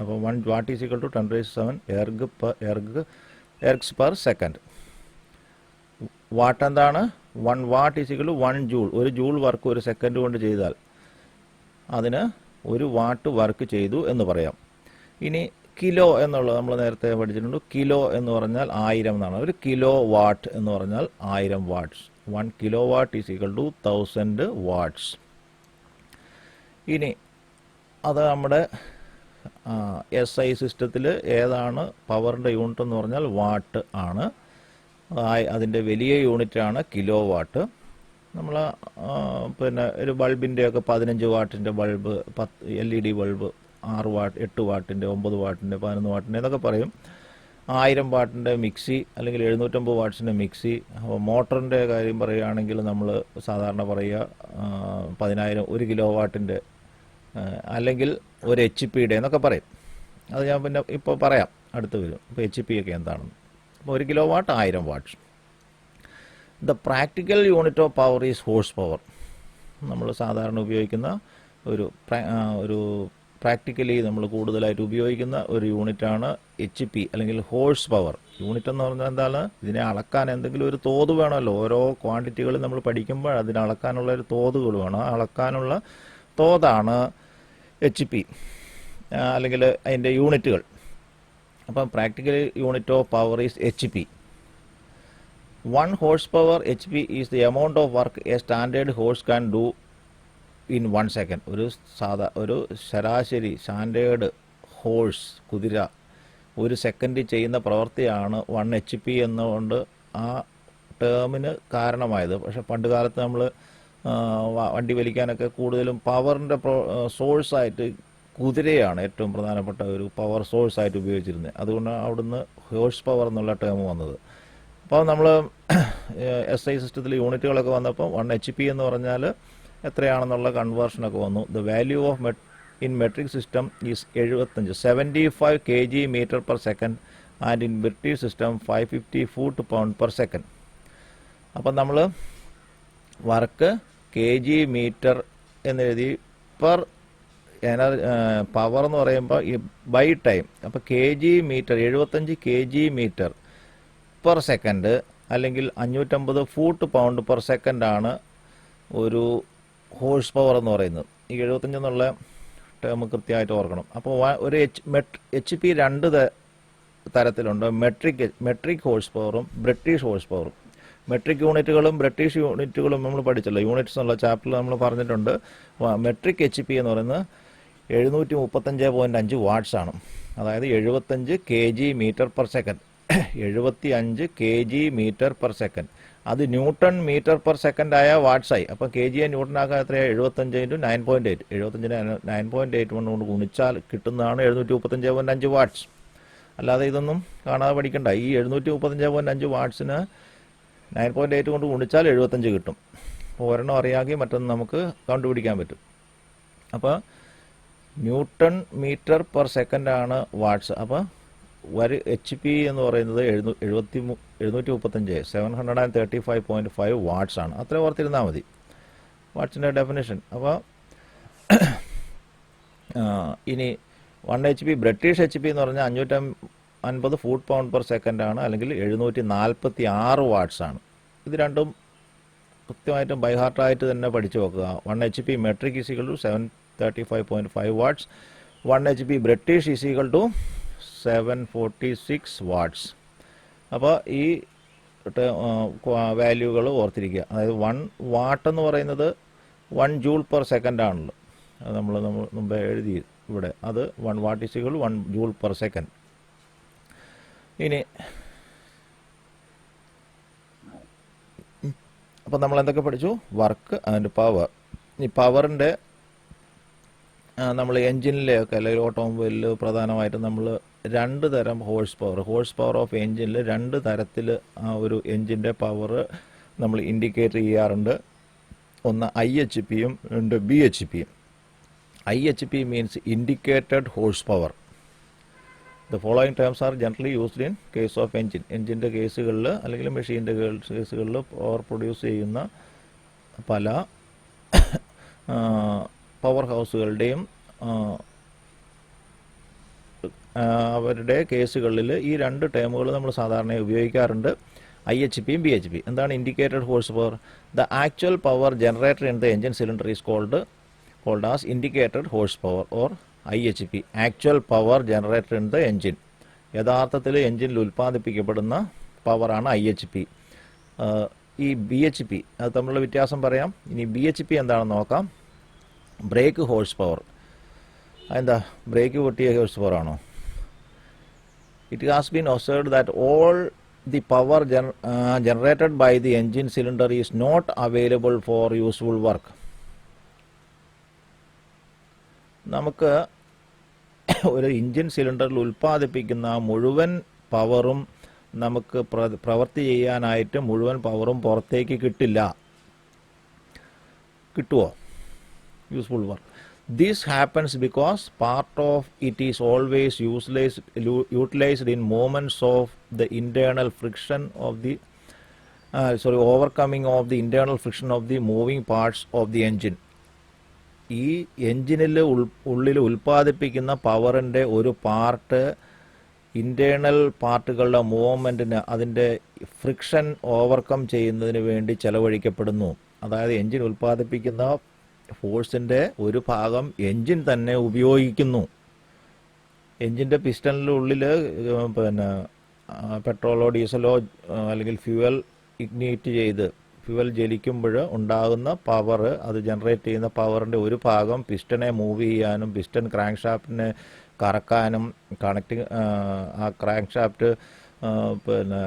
അപ്പോൾ 1 watt is equal to 10⁻⁷ ergs per second. Watt എന്താണ്? 1 watt is equal to 1 joule. ഒരു ജൂൾ വർക്ക് ഒരു സെക്കൻഡ് കൊണ്ട് ചെയ്താൽ അതിന് 1 വാട്ട് വർക്ക് ചെയ്തു എന്ന് പറയാം. ഇനി കിലോ എന്നുള്ളത് നമ്മൾ നേരത്തെ പഠിച്ചിട്ടുണ്ട്. കിലോ എന്ന് പറഞ്ഞാൽ 1000 എന്നാണ്. ഒരു കിലോ വാട്ട് എന്ന് പറഞ്ഞാൽ 1000 watts. 1 kilowatt is equal to 1000 watts. ഇനി അത് നമ്മുടെ SI സിസ്റ്റത്തിൽ ഏതാണ് പവറിൻ്റെ യൂണിറ്റ് എന്ന് പറഞ്ഞാൽ വാട്ട് ആണ്. അതിൻ്റെ വലിയ യൂണിറ്റാണ് കിലോ വാട്ട്. നമ്മൾ പിന്നെ ഒരു ബൾബിൻ്റെയൊക്കെ 15 വാട്ടിൻ്റെ ബൾബ്, LED ബൾബ് 6 വാട്ട്, 8 വാട്ടിൻ്റെ, 9 വാട്ടിൻ്റെ, 11 വാട്ടിൻ്റെ എന്നൊക്കെ പറയും. 1000 വാട്ടിൻ്റെ മിക്സി അല്ലെങ്കിൽ 750 വാട്ട്സിൻ്റെ മിക്സി. അപ്പോൾ മോട്ടറിൻ്റെ കാര്യം പറയുകയാണെങ്കിൽ നമ്മൾ സാധാരണ പറയുക 10000, 1 കിലോ വാട്ടിൻ്റെ അല്ലെങ്കിൽ 1 HP എന്നൊക്കെ പറയും. അത് ഞാൻ പിന്നെ ഇപ്പോൾ പറയാം, അടുത്ത് വരും. ഇപ്പോൾ HP ഒക്കെ എന്താണെന്ന്. അപ്പോൾ 1 kilowatt 1000 watts. The practical unit of power is horsepower. നമ്മൾ സാധാരണ ഉപയോഗിക്കുന്ന ഒരു പ്രാക്ടിക്കലി നമ്മൾ കൂടുതലായിട്ട് ഉപയോഗിക്കുന്ന ഒരു യൂണിറ്റാണ് HP അല്ലെങ്കിൽ ഹോഴ്സ് പവർ. യൂണിറ്റ് എന്ന് പറഞ്ഞാൽ എന്താണ്? ഇതിനെ അളക്കാൻ എന്തെങ്കിലും ഒരു തോത് വേണമല്ലോ. ഓരോ ക്വാണ്ടിറ്റികൾ നമ്മൾ പഠിക്കുമ്പോൾ അതിനെ അളക്കാനുള്ള ഒരു തോതുകൾ വേണം. അളക്കാനുള്ള തോതാണ് HP അല്ലെങ്കിൽ അതിൻ്റെ യൂണിറ്റുകൾ. അപ്പം practical unit of power is HP. 1 horsepower HP is the amount of work a standard horse can do in 1 second. ഒരു ശരാശരി സ്റ്റാൻഡേർഡ് ഹോഴ്സ് കുതിര ഒരു സെക്കൻഡിൽ ചെയ്യുന്ന പ്രവൃത്തിയാണ് 1 HP എന്നുകൊണ്ട് ആ ടേമിന് കാരണമായത്. പക്ഷെ പണ്ട് കാലത്ത് നമ്മൾ വണ്ടി വലിക്കാനൊക്കെ കൂടുതലും പവറിൻ്റെ സോഴ്സായിട്ട് കുതിരയാണ് ഏറ്റവും പ്രധാനപ്പെട്ട ഒരു പവർ സോഴ്സായിട്ട് ഉപയോഗിച്ചിരുന്നത്. അതുകൊണ്ട് അവിടുന്ന് ഹോഴ്സ് പവർ എന്നുള്ള ടേം വന്നത്. അപ്പോൾ നമ്മൾ SI സിസ്റ്റത്തിൽ യൂണിറ്റുകളൊക്കെ വന്നപ്പോൾ 1 HP എന്ന് പറഞ്ഞാൽ എത്രയാണെന്നുള്ള കൺവേർഷനൊക്കെ വന്നു. The value of in metric system is 75 kg metre per second and in British system 550 foot pound per second. അപ്പം നമ്മൾ വർക്ക് kg മീറ്റർ എന്നെഴുതി പെർ പവർ എന്ന് പറയുമ്പോൾ ഈ ബൈ ടൈം. അപ്പോൾ kg metre 75 kg metre per second അല്ലെങ്കിൽ 550 foot pound per സെക്കൻഡാണ് ഒരു horse power എന്ന് പറയുന്നത്. ഈ 75 എന്നുള്ള ടേം കൃത്യമായിട്ട് ഓർക്കണം. അപ്പോൾ ഒരു HP 2 തരത്തിലുണ്ട്. മെട്രിക് ഹോഴ്സ് പവറും ബ്രിട്ടീഷ് ഹോഴ്സ് പവറും. മെട്രിക് യൂണിറ്റുകളും ബ്രിട്ടീഷ് യൂണിറ്റുകളും നമ്മൾ പഠിച്ചല്ലോ. യൂണിറ്റ്സ് എന്നുള്ള ചാപ്റ്ററിൽ നമ്മൾ പറഞ്ഞിട്ടുണ്ട്. മെട്രിക് HP എന്ന് പറയുന്നത് 735.5 വാട്ട്സ് ആണ്. അതായത് 75 kg metre per second. 75 kg metre per second. അത് ന്യൂട്ടൺ മീറ്റർ പെർ സെക്കൻഡ് ആയ വാട്ട്സായി. അപ്പോൾ kg ന്യൂട്ടൺ ആക്കാൻ എത്രയാണ്? 75 × 9.8. 75 9.8 കൊണ്ട് ഗുണിച്ചാൽ കിട്ടുന്നതാണ് 735.5 വാട്ട്സ്. അല്ലാതെ ഇതൊന്നും കാണാതെ പഠിക്കണ്ട. ഈ 735.5 വാട്ട്സിന് 9.8 കൊണ്ട് ഗുണിച്ചാൽ 75 കിട്ടും. അപ്പോൾ ഒരെണ്ണം അറിയാമെങ്കിൽ മറ്റൊന്ന് നമുക്ക് കണ്ടുപിടിക്കാൻ പറ്റും. അപ്പോൾ ന്യൂട്ടൺ മീറ്റർ പെർ സെക്കൻഡാണ് വാട്ട്സ്. അപ്പോൾ ഒരു HP എന്ന് പറയുന്നത് 735.5 വാട്ട്സ് ആണ്. അത്ര ഓർത്തിരുന്നാൽ മതി വാട്ട്സിൻ്റെ ഡെഫിനേഷൻ. അപ്പോൾ ഇനി 1 HP ബ്രിട്ടീഷ് HP എന്ന് പറഞ്ഞാൽ 550 ഫൂട്ട് പൗണ്ട് പെർ സെക്കൻഡാണ്, അല്ലെങ്കിൽ 746 വാട്ട്സ് ആണ്. ഇത് രണ്ടും കൃത്യമായിട്ടും ബൈഹാർട്ടായിട്ട് തന്നെ പഠിച്ചു വെക്കുക. 1 HP metric is equal to 735.5 watts. 1 HP British is equal to 746 watts. അപ്പോൾ ഈ വാല്യൂകൾ ഓർത്തിരിക്കുക. അതായത് 1 വാട്ട് എന്ന് പറയുന്നത് 1 ജൂൾ പെർ സെക്കൻഡ് ആണല്ലോ. അത് നമ്മൾ മുമ്പേ എഴുതി ഇവിടെ. അത് 1 watt is equal 1 joule per second. ഇനി അപ്പോൾ നമ്മൾ എന്തൊക്കെ പഠിച്ചു? Work and power. ഈ പവറിൻ്റെ നമ്മൾ എൻജിനിലെയൊക്കെ അല്ലെങ്കിൽ ഓട്ടോമൊബൈലിൽ പ്രധാനമായിട്ടും നമ്മൾ 2 തരം ഹോഴ്സ് പവർ ഓഫ് എൻജിനിൽ 2 തരത്തിൽ ആ ഒരു എൻജിൻ്റെ പവർ നമ്മൾ ഇൻഡിക്കേറ്റ് ചെയ്യാറുണ്ട്. ഒന്ന് IHPയും രണ്ട് BHPയും. IHP means indicated horsepower. The following terms are generally used in case of എൻജിൻ്റെ കേസുകളിൽ അല്ലെങ്കിൽ മെഷീൻ്റെ കേസുകളിൽ പവർ പ്രൊഡ്യൂസ് ചെയ്യുന്ന പല പവർ ഹൗസുകളുടെയും അവരുടെ കേസുകളിൽ ഈ 2 ടേമുകൾ നമ്മൾ സാധാരണ ഉപയോഗിക്കാറുണ്ട്. IHPയും BHP. എന്താണ് indicated horsepower? The actual power generated in the engine cylinder is called as indicated horsepower or IHP. Actual power generated in the engine. യഥാർത്ഥത്തിൽ എൻജിനിൽ ഉൽപ്പാദിപ്പിക്കപ്പെടുന്ന പവറാണ് IHP. ഈ BHP അത് തമ്മിലുള്ള വ്യത്യാസം പറയാം. ഇനി BHP എന്താണെന്ന് നോക്കാം. Brake horsepower. എന്താ ബ്രേക്ക് പൊട്ടിയ ഹോഴ്സ് പവർ ആണോ? It has been observed that all the power generated by the engine cylinder is not available for useful work. നമുക്ക് ഒരു എഞ്ചിൻ സിലിണ്ടറിൽ ഉൽപ്പാദിപ്പിക്കുന്ന മുഴുവൻ പവറും നമുക്ക് പ്രവൃത്തി ചെയ്യാനായിട്ട് മുഴുവൻ പവറും പുറത്തേക്ക് കിട്ടില്ല. കിട്ടുമോ? Useful work. This happens because part of it is always utilized in moments of the internal friction of the overcoming of the internal friction of the moving parts of the engine. ഈ എൻജിനിൽ ഉള്ളിൽ ഉൽപ്പാദിപ്പിക്കുന്ന പവറിൻ്റെ ഒരു part internal പാർട്ടുകളുടെ മൂവ്മെൻറ്റിന് അതിൻ്റെ friction overcome ചെയ്യുന്നതിന് വേണ്ടി ചെലവഴിക്കപ്പെടുന്നു. അതായത് engine ഉൽപ്പാദിപ്പിക്കുന്ന ഫോഴ്സിൻ്റെ ഒരു ഭാഗം എൻജിൻ തന്നെ ഉപയോഗിക്കുന്നു. എൻജിൻ്റെ പിസ്റ്റണിനുള്ളിൽ പിന്നെ പെട്രോളോ ഡീസലോ അല്ലെങ്കിൽ ഫ്യൂവൽ ഇഗ്നീറ്റ് ചെയ്ത് ഫ്യൂവൽ ജ്വലിക്കുമ്പോൾ ഉണ്ടാകുന്ന പവർ, അത് ജനറേറ്റ് ചെയ്യുന്ന പവറിൻ്റെ ഒരു ഭാഗം പിസ്റ്റനെ മൂവ് ചെയ്യാനും പിസ്റ്റൺ ക്രാങ്ക് ഷാഫ്റ്റിനെ കറക്കാനും കണക്റ്റിങ് ആ ക്രാങ്ക് ഷാഫ്റ്റ് പിന്നെ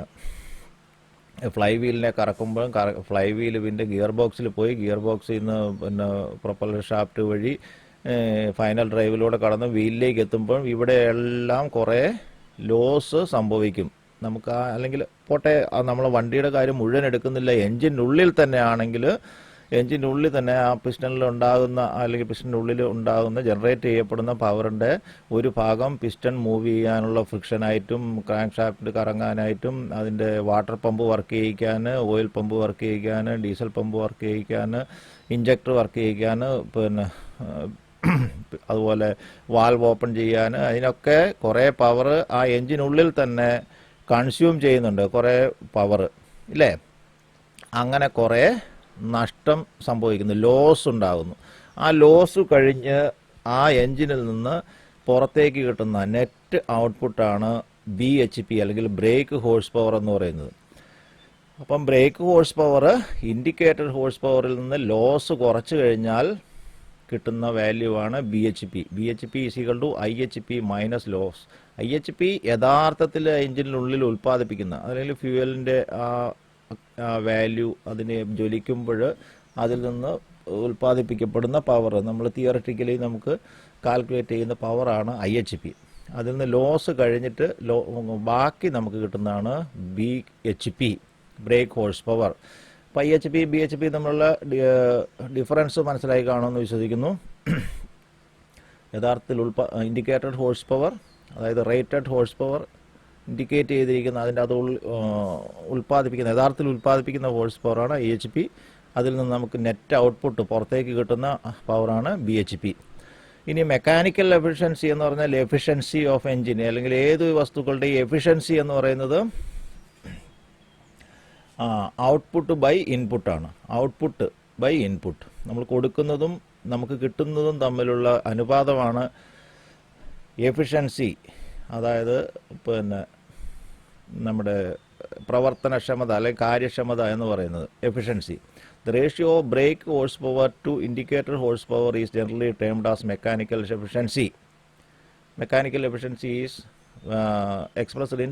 ഫ്ലൈ വീലിനെ കറക്കുമ്പോൾ ഫ്ലൈ വീൽ പിന്നെ ഗിയർ ബോക്സിൽ പോയി ഗിയർ ബോക്സിൽ നിന്ന് പിന്നെ പ്രൊപ്പല്ലർ ഷാഫ്റ്റ് വഴി ഫൈനൽ ഡ്രൈവിലൂടെ കടന്ന് വീലിലേക്ക് എത്തുമ്പോൾ ഇവിടെയെല്ലാം കുറേ ലോസ് സംഭവിക്കും. നമുക്ക് അല്ലെങ്കിൽ പോട്ടെ, നമ്മൾ വണ്ടിയുടെ കാര്യം മുഴുവൻ എടുക്കുന്നില്ല, എൻജിനുള്ളിൽ തന്നെ ആണെങ്കിൽ എൻജിനുള്ളിൽ തന്നെ ആ പിസ്റ്റണിൽ ഉണ്ടാകുന്ന അല്ലെങ്കിൽ പിസ്റ്റണിനുള്ളിൽ ഉണ്ടാകുന്ന ജനറേറ്റ് ചെയ്യപ്പെടുന്ന പവറിൻ്റെ ഒരു ഭാഗം പിസ്റ്റൺ മൂവ് ചെയ്യാനുള്ള ഫ്രിക്ഷനായിട്ടും ക്രാങ്ക് ഷാഫ്റ്റ് കറങ്ങാനായിട്ടും അതിൻ്റെ വാട്ടർ പമ്പ് വർക്ക് ചെയ്യിക്കാൻ, ഓയിൽ പമ്പ് വർക്ക് ചെയ്യിക്കാൻ, ഡീസൽ പമ്പ് വർക്ക് ചെയ്യിക്കാൻ, ഇഞ്ചക്ടർ വർക്ക് ചെയ്യിക്കാൻ, പിന്നെ അതുപോലെ വാൽവ് ഓപ്പൺ ചെയ്യാൻ, അതിനൊക്കെ കുറേ പവർ ആ എൻജിനുള്ളിൽ തന്നെ കൺസ്യൂം ചെയ്യുന്നുണ്ട്, കുറേ പവർ ഇല്ലേ. അങ്ങനെ കുറേ നഷ്ടം സംഭവിക്കുന്നു, ലോസ് ഉണ്ടാകുന്നു. ആ ലോസ് കഴിഞ്ഞ് ആ എൻജിനിൽ നിന്ന് പുറത്തേക്ക് കിട്ടുന്ന നെറ്റ് ഔട്ട്പുട്ടാണ് BHP അല്ലെങ്കിൽ ബ്രേക്ക് ഹോഴ്സ് പവർ എന്ന് പറയുന്നത്. അപ്പം brake horsepower indicator horse പവറിൽ നിന്ന് ലോസ് കുറച്ച് കഴിഞ്ഞാൽ കിട്ടുന്ന വാല്യൂ ആണ് BHP. BHP = IHP minus loss. IHP യഥാർത്ഥത്തിൽ എൻജിനുള്ളിൽ ഉൽപ്പാദിപ്പിക്കുന്ന അല്ലെങ്കിൽ ഫ്യൂവലിൻ്റെ വാല്യൂ അതിനെ ജ്വലിക്കുമ്പോൾ അതിൽ നിന്ന് ഉൽപ്പാദിപ്പിക്കപ്പെടുന്ന പവർ, നമ്മൾ തിയററ്റിക്കലി നമുക്ക് കാൽക്കുലേറ്റ് ചെയ്യുന്ന പവറാണ് IHP. അതിൽ നിന്ന് ലോസ് കഴിഞ്ഞിട്ട് ബാക്കി നമുക്ക് കിട്ടുന്നതാണ് BHP, ബ്രേക്ക് ഹോഴ്സ് പവർ. അപ്പോൾ IHP BHP തമ്മിലുള്ള ഡിഫറൻസ് മനസ്സിലായി കാണുമെന്ന് വിശ്വസിക്കുന്നു. യഥാർത്ഥത്തിൽ ഇൻഡിക്കേറ്റഡ് ഹോഴ്സ് പവർ, അതായത് റേറ്റഡ് ഹോഴ്സ് പവർ ഇൻഡിക്കേറ്റ് ചെയ്തിരിക്കുന്ന അതിൻ്റെ അത് ഉൽപ്പാദിപ്പിക്കുന്ന യഥാർത്ഥത്തിൽ ഉൽപ്പാദിപ്പിക്കുന്ന ഹോഴ്സ് പവറാണ് IHP. അതിൽ നിന്ന് നമുക്ക് നെറ്റ് ഔട്ട്പുട്ട് പുറത്തേക്ക് കിട്ടുന്ന പവറാണ് BHP. ഇനി മെക്കാനിക്കൽ എഫിഷ്യൻസി എന്ന് പറഞ്ഞാൽ എഫിഷ്യൻസി ഓഫ് എൻജിൻ അല്ലെങ്കിൽ ഏത് വസ്തുക്കളുടെയും എഫിഷ്യൻസി എന്ന് പറയുന്നത് ഔട്ട്പുട്ട് ബൈ ഇൻപുട്ടാണ്. ഔട്ട്പുട്ട് ബൈ ഇൻപുട്ട്, നമ്മൾ കൊടുക്കുന്നതും നമുക്ക് കിട്ടുന്നതും തമ്മിലുള്ള അനുപാതമാണ് എഫിഷ്യൻസി. അതായത് പിന്നെ നമ്മുടെ പ്രവർത്തനക്ഷമത അല്ലെങ്കിൽ കാര്യക്ഷമത എന്ന് പറയുന്നത് efficiency. The ratio of brake horsepower to indicator horsepower is generally termed as mechanical efficiency. Mechanical efficiency is expressed in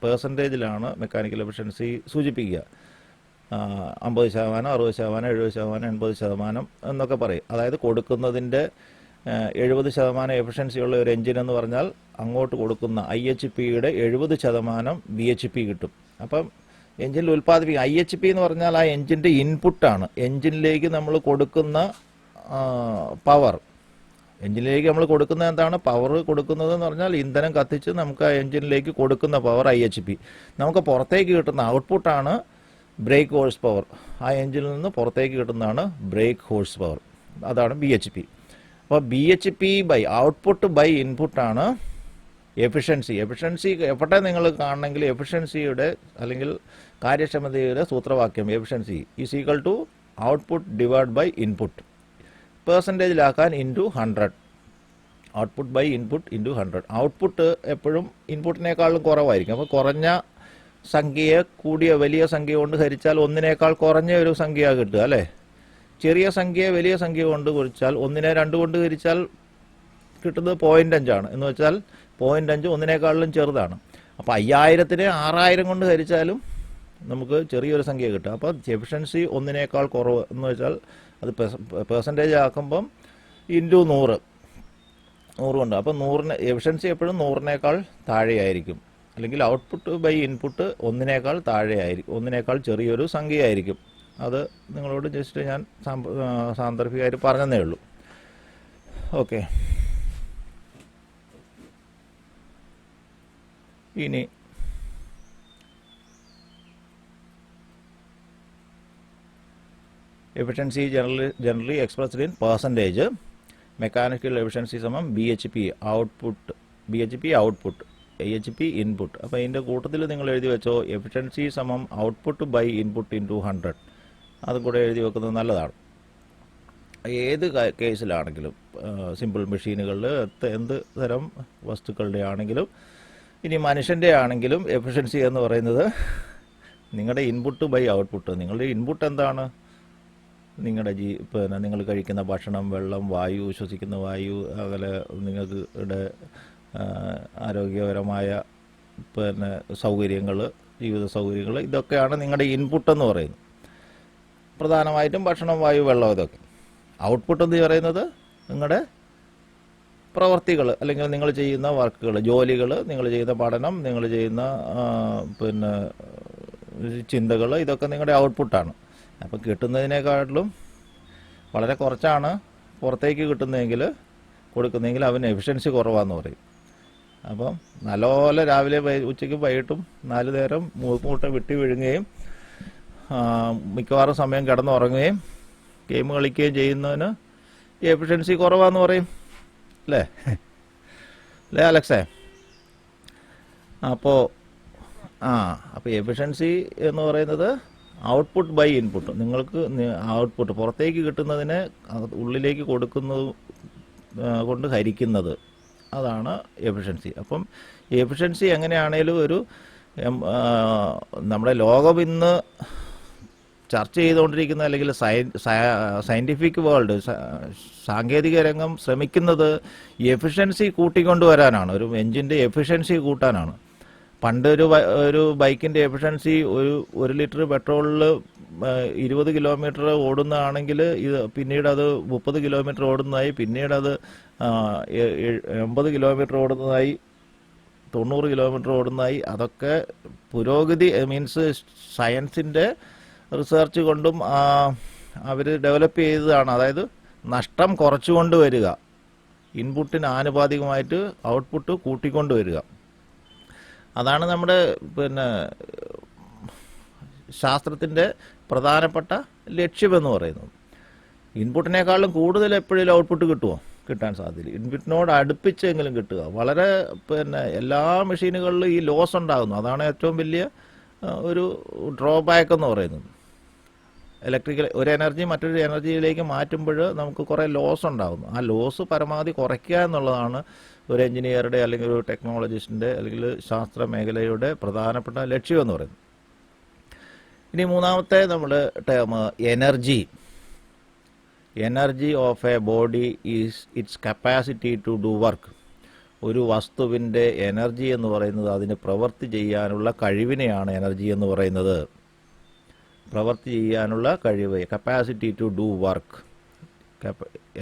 പേഴ്സൻറ്റേജിലാണ് മെക്കാനിക്കൽ എഫിഷ്യൻസി സൂചിപ്പിക്കുക. 50%, 60%, 70%, 80% എന്നൊക്കെ പറയും. അതായത് കൊടുക്കുന്നതിൻ്റെ 70% എഫിഷ്യൻസി ഉള്ള ഒരു എൻജിൻ എന്ന് പറഞ്ഞാൽ അങ്ങോട്ട് കൊടുക്കുന്ന IHPയുടെ 70% BHP കിട്ടും. അപ്പം എൻജിനിൽ ഉൽപ്പാദിപ്പിക്കുക IHP എന്ന് പറഞ്ഞാൽ ആ എൻജിൻ്റെ ഇൻപുട്ടാണ്. എൻജിനിലേക്ക് നമ്മൾ കൊടുക്കുന്ന പവർ, എൻജിനിലേക്ക് നമ്മൾ കൊടുക്കുന്ന എന്താണ് പവർ കൊടുക്കുന്നതെന്ന് പറഞ്ഞാൽ ഇന്ധനം കത്തിച്ച് നമുക്ക് ആ എൻജിനിലേക്ക് കൊടുക്കുന്ന പവർ IHP. നമുക്ക് പുറത്തേക്ക് കിട്ടുന്ന ഔട്ട്പുട്ടാണ് ബ്രേക്ക് ഹോഴ്സ് പവർ. ആ എൻജിനിൽ നിന്ന് പുറത്തേക്ക് കിട്ടുന്നതാണ് ബ്രേക്ക് ഹോഴ്സ് പവർ, അതാണ് BHP. അപ്പോൾ BHP ബൈ ഔട്ട്പുട്ട് ബൈ ഇൻപുട്ടാണ് എഫിഷ്യൻസി. എഫിഷ്യൻസി എവിടെ നിങ്ങൾ കാണണമെങ്കിൽ എഫിഷ്യൻസിയുടെ അല്ലെങ്കിൽ കാര്യക്ഷമതയുടെ സൂത്രവാക്യം efficiency is equal to output divide by input. പേഴ്സൻറ്റേജിലാക്കാൻ into 100. Output by input into 100. Output എപ്പോഴും ഇൻപുട്ടിനേക്കാളും കുറവായിരിക്കും. അപ്പോൾ കുറഞ്ഞ സംഖ്യയെ കൂടിയ വലിയ സംഖ്യ കൊണ്ട് ഹരിച്ചാൽ ഒന്നിനേക്കാൾ കുറഞ്ഞ ഒരു സംഖ്യ കിട്ടുക അല്ലേ. ചെറിയ സംഖ്യയെ വലിയ സംഖ്യ കൊണ്ട് കുറിച്ചാൽ 1നെ 2 കൊണ്ട് ഹരിച്ചാൽ കിട്ടുന്നത് 0.5 എന്ന് വെച്ചാൽ 0.5 ഒന്നിനേക്കാളിലും ചെറുതാണ്. അപ്പോൾ 5000നെ 6000 കൊണ്ട് ഹരിച്ചാലും നമുക്ക് ചെറിയൊരു സംഖ്യ കിട്ടും. അപ്പോൾ എഫിഷ്യൻസി 1നേക്കാൾ കുറവ് എന്ന് വെച്ചാൽ അത് പെർസെൻറ്റേജ് ആക്കുമ്പം ഇൻറ്റു 100 ഉണ്ട്. അപ്പോൾ 100ന് എഫിഷ്യൻസി എപ്പോഴും 100നേക്കാൾ താഴെയായിരിക്കും. അല്ലെങ്കിൽ ഔട്ട്പുട്ട് ബൈ ഇൻപുട്ട് 1നേക്കാൾ താഴെയായിരിക്കും, 1നേക്കാൾ ചെറിയൊരു സംഖ്യയായിരിക്കും. അത് നിങ്ങളോട് ജസ്റ്റ് ഞാൻ സാന്ദർഭികമായിട്ട് പറഞ്ഞതേ ഉള്ളൂ. ഓക്കെ, ഇനി efficiency generally expressed in percentage. Mechanical efficiency സമം BHP output, BHP output, AHP input. അപ്പോൾ ഇതിൻ്റെ കൂട്ടത്തിൽ നിങ്ങൾ എഴുതി വെച്ചോ എഫിഷ്യൻസി സമം ഔട്ട്പുട്ട് ബൈ ഇൻപുട്ട് ഇൻറ്റു 100. അതും കൂടെ എഴുതി വെക്കുന്നത് നല്ലതാണ്. ഏത് കേസിലാണെങ്കിലും, സിമ്പിൾ മെഷീനുകളിൽ എന്ത് തരം വസ്തുക്കളുടെ ആണെങ്കിലും, ഇനി മനുഷ്യൻ്റെ ആണെങ്കിലും എഫിഷ്യൻസി എന്ന് പറയുന്നത് നിങ്ങളുടെ ഇൻപുട്ട് ബൈ ഔട്ട്പുട്ട്. നിങ്ങളുടെ ഇൻപുട്ട് എന്താണ്? നിങ്ങളുടെ പിന്നെ നിങ്ങൾ കഴിക്കുന്ന ഭക്ഷണം, വെള്ളം, വായു, ശ്വസിക്കുന്ന വായു, അതുപോലെ നിങ്ങൾക്ക് ആരോഗ്യപരമായ പിന്നെ സൗകര്യങ്ങൾ, ജീവിത സൗകര്യങ്ങൾ, ഇതൊക്കെയാണ് നിങ്ങളുടെ ഇൻപുട്ട് എന്ന് പറയുന്നത്. പ്രധാനമായിട്ടും ഭക്ഷണം, വായു, വെള്ളം, ഇതൊക്കെ. ഔട്ട്പുട്ട് എന്ന് പറയുന്നത് നിങ്ങളുടെ പ്രവർത്തികൾ, അല്ലെങ്കിൽ നിങ്ങൾ ചെയ്യുന്ന വർക്കുകൾ, ജോലികൾ, നിങ്ങൾ ചെയ്യുന്ന പഠനം, നിങ്ങൾ ചെയ്യുന്ന പിന്നെ ചിന്തകൾ, ഇതൊക്കെ നിങ്ങളുടെ ഔട്ട്പുട്ടാണ്. അപ്പം കിട്ടുന്നതിനേക്കാട്ടിലും വളരെ കുറച്ചാണ് പുറത്തേക്ക് കിട്ടുന്നതെങ്കിൽ കൊടുക്കുന്നതെങ്കിൽ അവന് എഫിഷ്യൻസി കുറവാന്ന് പറയും. അപ്പം നല്ലപോലെ രാവിലെ ഉച്ചയ്ക്കും വൈകിട്ടും 4 നേരം മൂക്കൂട്ട വിട്ടി വിഴുങ്ങുകയും മിക്കവാറും സമയം കിടന്നുറങ്ങുകയും ഗെയിം കളിക്കുകയും ചെയ്യുന്നതിന് എഫിഷ്യൻസി കുറവാന്ന് പറയും. അല്ലേ അലക്സേ? അപ്പോൾ എഫിഷ്യൻസി എന്ന് പറയുന്നത് ഔട്ട്പുട്ട് ബൈ ഇൻപുട്ട്. നിങ്ങൾക്ക് ഔട്ട്പുട്ട് പുറത്തേക്ക് കിട്ടുന്നതിനെ ഉള്ളിലേക്ക് കൊടുക്കുന്നത് കൊണ്ട് ഹരിക്കുന്നത്, അതാണ് എഫിഷ്യൻസി. അപ്പം എഫിഷ്യൻസി എങ്ങനെയാണേലും ഒരു നമ്മുടെ ലോകം ഇന്ന് ചർച്ച ചെയ്തുകൊണ്ടിരിക്കുന്ന, അല്ലെങ്കിൽ സയൻറ്റിഫിക് വേൾഡ്, സാങ്കേതിക രംഗം ശ്രമിക്കുന്നത് എഫിഷ്യൻസി കൂട്ടിക്കൊണ്ടുവരാനാണ്. ഒരു എൻജിൻ്റെ എഫിഷ്യൻസി കൂട്ടാനാണ്. പണ്ട് ഒരു ബൈക്കിൻ്റെ എഫിഷ്യൻസി 1 ലിറ്റർ പെട്രോളിൽ 20 കിലോമീറ്റർ ഓടുന്നതാണെങ്കിൽ പിന്നീട് അത് 30 കിലോമീറ്റർ ഓടുന്നതായി, പിന്നീട് അത് 80 കിലോമീറ്റർ ഓടുന്നതായി, 90 കിലോമീറ്റർ ഓടുന്നതായി. അതൊക്കെ പുരോഗതി, മീൻസ് സയൻസിൻ്റെ റിസർച്ച് കൊണ്ടും അവർ ഡെവലപ്പ് ചെയ്തതാണ്. അതായത് നഷ്ടം കുറച്ചുകൊണ്ട് വരിക, ഇൻപുട്ടിന് ആനുപാതികമായിട്ട് ഔട്ട്പുട്ട് കൂട്ടിക്കൊണ്ട് വരിക. അതാണ് നമ്മുടെ പിന്നെ ശാസ്ത്രത്തിൻ്റെ പ്രധാനപ്പെട്ട ലക്ഷ്യമെന്ന് പറയുന്നത്. ഇൻപുട്ടിനേക്കാളും കൂടുതൽ എപ്പോഴും ഔട്ട്പുട്ട് കിട്ടാൻ സാധ്യത. ഇൻപുട്ടിനോട് അടുപ്പിച്ചെങ്കിലും കിട്ടുക. വളരെ പിന്നെ എല്ലാ മെഷീനുകളിലും ഈ ലോസ് ഉണ്ടാകുന്നു. അതാണ് ഏറ്റവും വലിയ ഒരു ഡ്രോബാക്ക് എന്ന് പറയുന്നത്. ഒരു എനർജി മറ്റൊരു എനർജിയിലേക്ക് മാറ്റുമ്പോൾ നമുക്ക് കുറേ ലോസ് ഉണ്ടാകുന്നു. ആ ലോസ് പരമാവധി കുറയ്ക്കുക എന്നുള്ളതാണ് ഒരു എഞ്ചിനീയറുടെ, അല്ലെങ്കിൽ ഒരു ടെക്നോളജിസ്റ്റിൻ്റെ, അല്ലെങ്കിൽ ശാസ്ത്ര മേഖലയുടെ പ്രധാനപ്പെട്ട ലക്ഷ്യമെന്ന് പറയുന്നത്. ഇനി മൂന്നാമത്തെ നമ്മുടെ term energy. Energy of a body is its capacity to do work. ഒരു വസ്തുവിൻ്റെ എനർജി എന്ന് പറയുന്നത് അതിന് പ്രവൃത്തി ചെയ്യാനുള്ള കഴിവിനെയാണ് എനർജി എന്ന് പറയുന്നത്. പ്രവൃത്തി ചെയ്യാനുള്ള കഴിവ്, capacity to do work,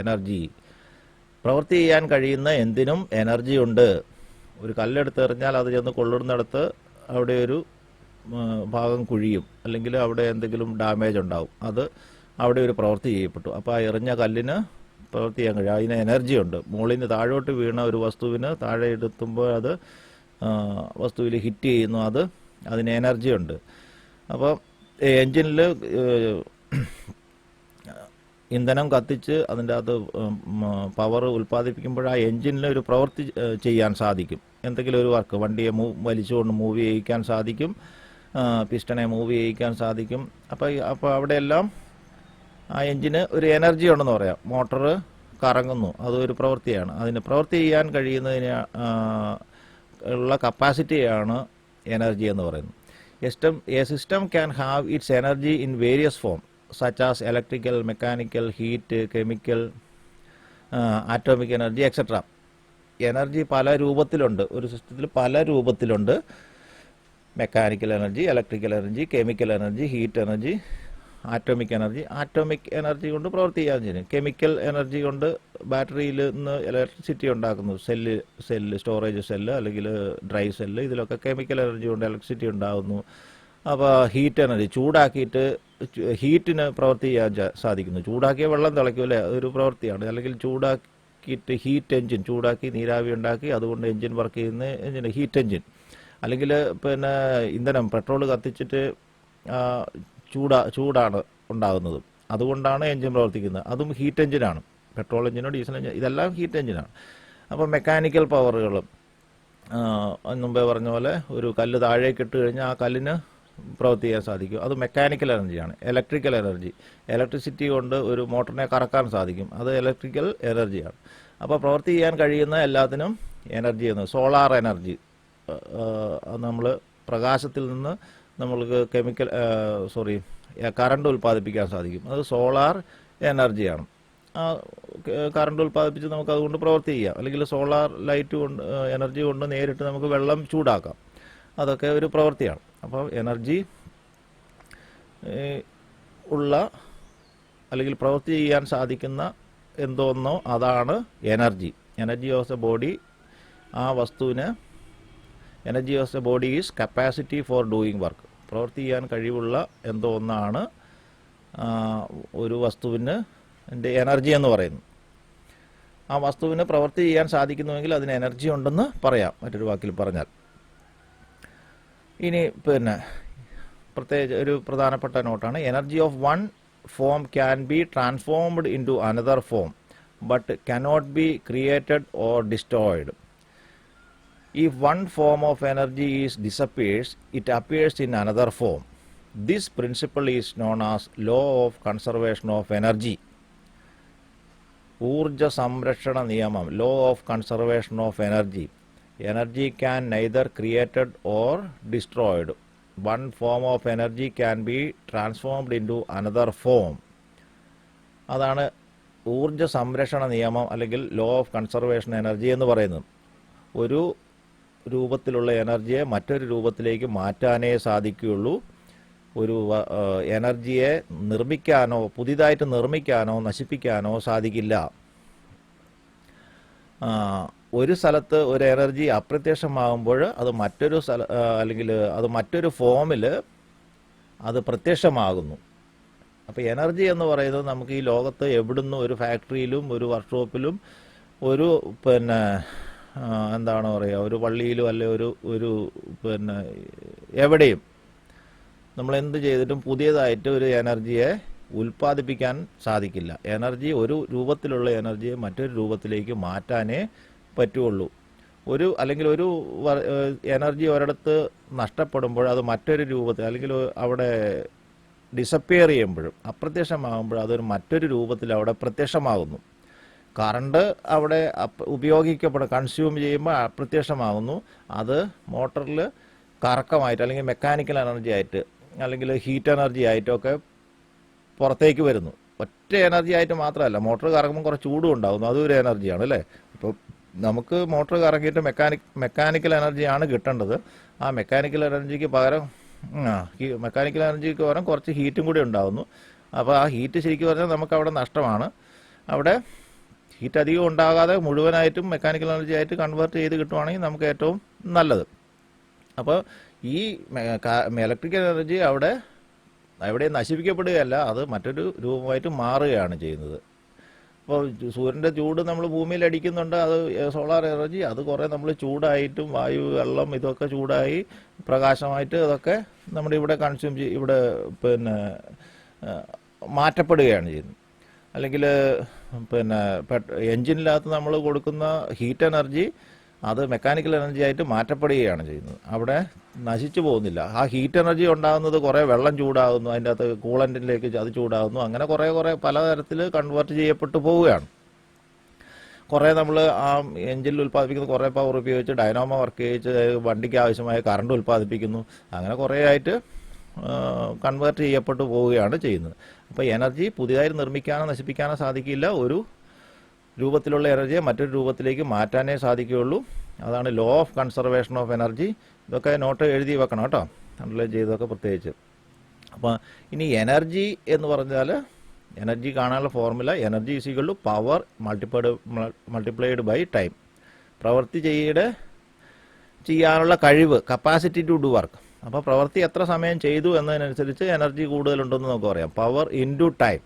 energy. പ്രവൃത്തി ചെയ്യാൻ കഴിയുന്ന എന്തിനും എനർജി ഉണ്ട്. ഒരു കല്ലെടുത്തെറിഞ്ഞാൽ അത് ചെന്ന് കൊള്ളുന്നിടത്ത് അവിടെ ഒരു ഭാഗം കുഴിയും, അല്ലെങ്കിൽ അവിടെ എന്തെങ്കിലും ഡാമേജ് ഉണ്ടാവും. അത് അവിടെ ഒരു പ്രവൃത്തി ചെയ്യപ്പെട്ടു. അപ്പോൾ ആ എറിഞ്ഞ കല്ലിന് പ്രവൃത്തി ചെയ്യാൻ കഴിയും. അതിന് എനർജി ഉണ്ട്. മുകളിൽ നിന്ന് താഴോട്ട് വീണ ഒരു വസ്തുവിന് താഴെ എടുത്തുമ്പോൾ അത് വസ്തുവിൽ ഹിറ്റ് ചെയ്യുന്നു. അതിന് എനർജി ഉണ്ട്. അപ്പോൾ എൻജിനിൽ ഇന്ധനം കത്തിച്ച് അതിൻ്റെ അകത്ത് പവർ ഉൽപ്പാദിപ്പിക്കുമ്പോൾ ആ എൻജിനിൽ ഒരു പ്രവൃത്തി ചെയ്യാൻ സാധിക്കും. എന്തെങ്കിലും ഒരു വർക്ക്, വണ്ടിയെ വലിച്ചുകൊണ്ട് മൂവ് ചെയ്യിക്കാൻ സാധിക്കും, പിസ്റ്റനെ മൂവ് ചെയ്യിക്കാൻ സാധിക്കും. അപ്പോൾ അവിടെയെല്ലാം ആ എൻജിന് ഒരു എനർജി ഉണ്ടെന്ന് പറയാം. മോട്ടർ കറങ്ങുന്നു, അതൊരു പ്രവൃത്തിയാണ്. അതിന് പ്രവൃത്തി ചെയ്യാൻ കഴിയുന്നതിന് ഉള്ള കപ്പാസിറ്റിയാണ് എനർജി എന്ന് പറയുന്നത്. A system can have its energy in various forms, such as electrical, mechanical, heat, chemical, atomic energy, etc. Energy പല രൂപത്തിലുണ്ട്. ഒരു സിസ്റ്റത്തിൽ പല രൂപത്തിലുണ്ട്. Mechanical energy, electrical energy, chemical energy, heat energy, atomic energy. Atomic energy കൊണ്ട് പ്രവർത്തിക്കാൻ ചെയ്യും. Chemical energy കൊണ്ട് ബാറ്ററിയിൽ നിന്ന് ഇലക്ട്രിസിറ്റി ഉണ്ടാക്കുന്നു. സെല്ല് സ്റ്റോറേജ് സെല്ല്, അല്ലെങ്കിൽ ഡ്രൈ സെല്ല്, ഇതിലൊക്കെ കെമിക്കൽ എനർജി കൊണ്ട് ഇലക്ട്രിസിറ്റി ഉണ്ടാകുന്നു. അപ്പോൾ ഹീറ്റ് എനർജി, ചൂടാക്കിയിട്ട് ഹീറ്റിന് പ്രവൃത്തി ചെയ്യാൻ സാധിക്കുന്നു. ചൂടാക്കിയ വെള്ളം തിളയ്ക്കുമല്ലേ, അതൊരു പ്രവൃത്തിയാണ്. അല്ലെങ്കിൽ ചൂടാക്കിയിട്ട് ഹീറ്റ് എൻജിൻ, ചൂടാക്കി നീരാവി ഉണ്ടാക്കി അതുകൊണ്ട് എൻജിൻ വർക്ക് ചെയ്യുന്ന എൻജിൻ ഹീറ്റ് എൻജിൻ. അല്ലെങ്കിൽ ഇന്ധനം പെട്രോൾ കത്തിച്ചിട്ട് ചൂടാണ് ഉണ്ടാകുന്നത്. അതുകൊണ്ടാണ് എഞ്ചിൻ പ്രവർത്തിക്കുന്നത്. അതും ഹീറ്റ് എഞ്ചിനാണ്. പെട്രോൾ എഞ്ചിനോ ഡീസൽ എഞ്ചിനോ ഇതെല്ലാം ഹീറ്റ് എഞ്ചിനാണ്. അപ്പോൾ മെക്കാനിക്കൽ പവറുകൾ മുമ്പേ പറഞ്ഞ പോലെ ഒരു കല്ല് താഴേക്ക് ഇട്ട് കഴിഞ്ഞാൽ ആ കല്ലിന് പ്രവർത്തിക്കാൻ സാധിക്കും. അത് മെക്കാനിക്കൽ എനർജിയാണ്. ഇലക്ട്രിക്കൽ എനർജി, ഇലക്ട്രിസിറ്റി കൊണ്ട് ഒരു മോട്ടറിനെ കറക്കാൻ സാധിക്കും. അത് ഇലക്ട്രിക്കൽ എനർജിയാണ്. അപ്പോൾ പ്രവൃത്തി ചെയ്യാൻ കഴിയുന്ന എല്ലാത്തിനും എനർജി എന്ന്. സോളാർ എനർജി, നമ്മൾ പ്രകാശത്തിൽ നിന്ന് നമ്മൾക്ക് കറണ്ട് ഉൽപ്പാദിപ്പിക്കാൻ സാധിക്കും. അത് സോളാർ എനർജിയാണ്. കറണ്ട് ഉൽപ്പാദിപ്പിച്ച് നമുക്ക് അതുകൊണ്ട് പ്രവൃത്തി ചെയ്യാം. അല്ലെങ്കിൽ സോളാർ ലൈറ്റ് കൊണ്ട് എനർജി കൊണ്ട് നേരിട്ട് നമുക്ക് വെള്ളം ചൂടാക്കാം. അതൊക്കെ ഒരു പ്രവൃത്തിയാണ്. അപ്പോൾ എനർജി ഉള്ള അല്ലെങ്കിൽ പ്രവൃത്തി ചെയ്യാൻ സാധിക്കുന്ന എന്തോന്നോ അതാണ് energy. Energy of the body, ആ വസ്തുവിന് energy of the body is capacity four doing work. പ്രവൃത്തി ചെയ്യാൻ കഴിവുള്ള എന്തോ ഒന്നാണ് ഒരു വസ്തുവിന് എനർജി എന്ന് പറയുന്നു. ആ വസ്തുവിന് പ്രവൃത്തി ചെയ്യാൻ സാധിക്കുന്നുവെങ്കിൽ അതിന് എനർജി ഉണ്ടെന്ന് പറയാം, മറ്റൊരു വാക്കിൽ പറഞ്ഞാൽ. ഇനി പ്രത്യേകിച്ച് ഒരു പ്രധാനപ്പെട്ട നോട്ടാണ്, energy of one form can be transformed into another form but cannot be created or destroyed. If one form of energy disappears, it appears in another form. This principle is known as law of conservation of energy. Urja Samrakshana Niyamam, law of conservation of energy. Energy can neither created or destroyed. One form of energy can be transformed into another form. അതാണ് ഊർജ സംരക്ഷണ നിയമം അല്ലെങ്കിൽ law of conservation energy എന്ന് പറയുന്നത്. ഒരു രൂപത്തിലുള്ള എനർജിയെ മറ്റൊരു രൂപത്തിലേക്ക് മാറ്റാനേ സാധിക്കുകയുള്ളൂ. ഒരു എനർജിയെ നിർമ്മിക്കാനോ പുതിയതായിട്ട് നിർമ്മിക്കാനോ നശിപ്പിക്കാനോ സാധിക്കില്ല. ഒരു സ്ഥലത്ത് ഒരു എനർജി അപ്രത്യക്ഷമാകുമ്പോൾ അത് മറ്റൊരു അല്ലെങ്കിൽ അത് മറ്റൊരു ഫോമിൽ അത് പ്രത്യക്ഷമാകുന്നു. അപ്പോൾ എനർജി എന്ന് പറയുന്നത് നമുക്ക് ഈ ലോകത്ത് എവിടുന്ന്, ഒരു ഫാക്ടറിയിലും ഒരു വർക്ക്ഷോപ്പിലും ഒരു എന്താണ് പറയുക, ഒരു പള്ളിയിലും അല്ലെ ഒരു എവിടെയും നമ്മൾ എന്ത് ചെയ്തിട്ടും പുതിയതായിട്ട് ഒരു എനർജിയെ ഉൽപ്പാദിപ്പിക്കാൻ സാധിക്കില്ല. എനർജി, ഒരു രൂപത്തിലുള്ള എനർജിയെ മറ്റൊരു രൂപത്തിലേക്ക് മാറ്റാനേ പറ്റുള്ളൂ. അല്ലെങ്കിൽ ഒരു എനർജി ഒരിടത്ത് നഷ്ടപ്പെടുമ്പോൾ അത് മറ്റൊരു രൂപത്തിൽ അല്ലെങ്കിൽ അവിടെ ഡിസപ്പിയർ ചെയ്യുമ്പോഴും അപ്രത്യക്ഷമാകുമ്പോഴും അതൊരു മറ്റൊരു രൂപത്തിൽ അവിടെ പ്രത്യക്ഷമാകുന്നു. കറണ്ട് അവിടെ കൺസ്യൂം ചെയ്യുമ്പോൾ അപ്രത്യക്ഷമാകുന്നു. അത് മോട്ടറിൽ കറക്കമായിട്ട് അല്ലെങ്കിൽ മെക്കാനിക്കൽ എനർജി ആയിട്ട് അല്ലെങ്കിൽ ഹീറ്റ് എനർജി ആയിട്ടൊക്കെ പുറത്തേക്ക് വരുന്നു. ഒറ്റ എനർജി ആയിട്ട് മാത്രമല്ല, മോട്ടർ കറങ്ങുമ്പോൾ കുറച്ച് ചൂടും ഉണ്ടാകുന്നു, അതൊരു എനർജിയാണ് അല്ലേ. ഇപ്പോൾ നമുക്ക് മോട്ടർ കറങ്ങിയിട്ട് മെക്കാനിക്കൽ എനർജിയാണ് കിട്ടേണ്ടത്. ആ മെക്കാനിക്കൽ എനർജിക്ക് പകരം കുറച്ച് ഹീറ്റും കൂടി ഉണ്ടാകുന്നു. അപ്പോൾ ആ ഹീറ്റ് ശരിക്കും പറഞ്ഞാൽ നമുക്ക് അവിടെ നഷ്ടമാണ്. അവിടെ ഹീറ്റ് അധികം ഉണ്ടാകാതെ മുഴുവനായിട്ടും മെക്കാനിക്കൽ എനർജി ആയിട്ട് കൺവേർട്ട് ചെയ്ത് കിട്ടുവാണെങ്കിൽ നമുക്ക് ഏറ്റവും നല്ലത്. അപ്പോൾ ഈ ഇലക്ട്രിക്കൽ എനർജി അവിടെ നശിപ്പിക്കപ്പെടുകയല്ല, അത് മറ്റൊരു രൂപമായിട്ട് മാറുകയാണ് ചെയ്യുന്നത്. അപ്പോൾ സൂര്യൻ്റെ ചൂട് നമ്മൾ ഭൂമിയിൽ അടിക്കുന്നുണ്ട്, അത് സോളാർ എനർജി. അത് കുറേ നമ്മൾ ചൂടായിട്ടും വായു, വെള്ളം ഇതൊക്കെ ചൂടായി പ്രകാശമായിട്ട് അതൊക്കെ നമ്മുടെ ഇവിടെ ഇവിടെ മാറ്റപ്പെടുകയാണ് ചെയ്യുന്നത്. അല്ലെങ്കിൽ എൻജിനിനകത്ത് നമ്മൾ കൊടുക്കുന്ന ഹീറ്റ് എനർജി അത് മെക്കാനിക്കൽ എനർജി ആയിട്ട് മാറ്റപ്പെടുകയാണ് ചെയ്യുന്നത്. അവിടെ നശിച്ചു പോകുന്നില്ല. ആ ഹീറ്റ് എനർജി ഉണ്ടാകുന്നത് കുറേ വെള്ളം ചൂടാകുന്നു, അതിൻ്റെ അകത്ത് കൂളൻറ്റിലേക്ക് അത് ചൂടാകുന്നു, അങ്ങനെ കുറേ പലതരത്തിൽ കൺവേർട്ട് ചെയ്യപ്പെട്ടു പോവുകയാണ്. കുറേ നമ്മൾ ആ എൻജിനിൽ ഉൽപ്പാദിപ്പിക്കുന്ന കുറേ പവർ ഉപയോഗിച്ച് ഡൈനാമോ വർക്ക് ചെയ്യിച്ച് വണ്ടിക്ക് ആവശ്യമായ കറണ്ട് ഉൽപ്പാദിപ്പിക്കുന്നു. അങ്ങനെ കുറേ ആയിട്ട് കൺവേർട്ട് ചെയ്യപ്പെട്ടു പോവുകയാണ് ചെയ്യുന്നത്. അപ്പോൾ എനർജി പുതിയതായി നിർമ്മിക്കാനോ നശിപ്പിക്കാനോ സാധിക്കില്ല. ഒരു രൂപത്തിലുള്ള എനർജിയെ മറ്റൊരു രൂപത്തിലേക്ക് മാറ്റാനേ സാധിക്കുകയുള്ളൂ. അതാണ് law of conservation of energy. ഇതൊക്കെ നോട്ട് എഴുതി വെക്കണം കേട്ടോ, അണ്ടർലൈൻ ചെയ്തൊക്കെ പ്രത്യേകിച്ച്. അപ്പോൾ ഇനി എനർജി എന്ന് പറഞ്ഞാൽ എനർജി കാണാനുള്ള formula energy is equal to power multiplied by time. പ്രവൃത്തി ചെയ്യാനുള്ള കഴിവ്, കപ്പാസിറ്റി ടു ഡു വർക്ക്. അപ്പോൾ പ്രവൃത്തി എത്ര സമയം ചെയ്തു എന്നതിനനുസരിച്ച് എനർജി കൂടുതലുണ്ടെന്ന് നമുക്ക് പറയാം. പവർ ഇൻറ്റു ടൈം,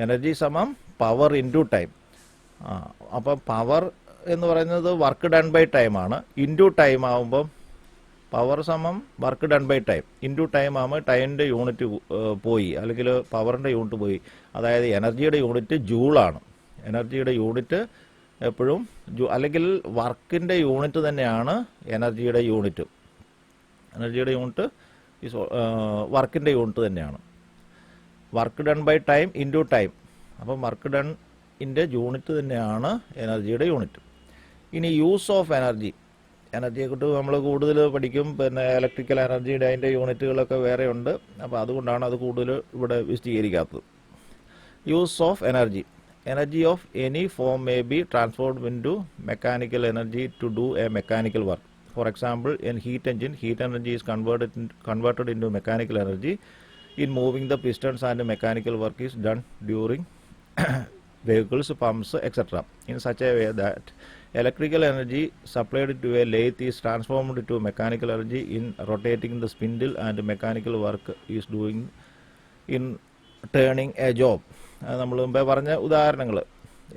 എനർജി സമം പവർ ഇൻറ്റു ടൈം. അപ്പോൾ പവർ എന്ന് പറയുന്നത് വർക്ക് ഡൺ ബൈ ടൈമാണ്. ഇൻറ്റു ടൈം ആകുമ്പം പവർ സമം work done by time into time ആകുമ്പോൾ ടൈമിൻ്റെ യൂണിറ്റ് പോയി, അല്ലെങ്കിൽ പവറിൻ്റെ യൂണിറ്റ് പോയി. അതായത് എനർജിയുടെ യൂണിറ്റ് ജൂളാണ്. എനർജിയുടെ യൂണിറ്റ് എപ്പോഴും അല്ലെങ്കിൽ വർക്കിൻ്റെ യൂണിറ്റ് തന്നെയാണ് എനർജിയുടെ യൂണിറ്റ്. എനർജിയുടെ യൂണിറ്റ് വർക്കിൻ്റെ യൂണിറ്റ് തന്നെയാണ്. Work done by time into time, അപ്പം വർക്ക് ഡണ്ണിൻ്റെ യൂണിറ്റ് തന്നെയാണ് എനർജിയുടെ യൂണിറ്റ്. ഇനി യൂസ് ഓഫ് എനർജി, എനർജിയെക്കുറിച്ച് നമ്മൾ കൂടുതൽ പഠിക്കും. പിന്നെ ഇലക്ട്രിക്കൽ എനർജിയുടെ അതിൻ്റെ യൂണിറ്റുകളൊക്കെ വേറെ ഉണ്ട്. അപ്പോൾ അതുകൊണ്ടാണ് അത് കൂടുതൽ ഇവിടെ വിശദീകരിക്കാത്തത്. Use of energy, energy of any form may be transformed into mechanical energy to do a mechanical work. For example, in heat engine, heat energy is converted into mechanical energy. In moving the pistons and mechanical work is done during vehicles, pumps, etc. in such a way that electrical energy supplied to a lathe is transformed to mechanical energy in rotating the spindle, and mechanical work is doing in turning a job. നമ്മൾ മുമ്പേ പറഞ്ഞ ഉദാഹരണങ്ങൾ,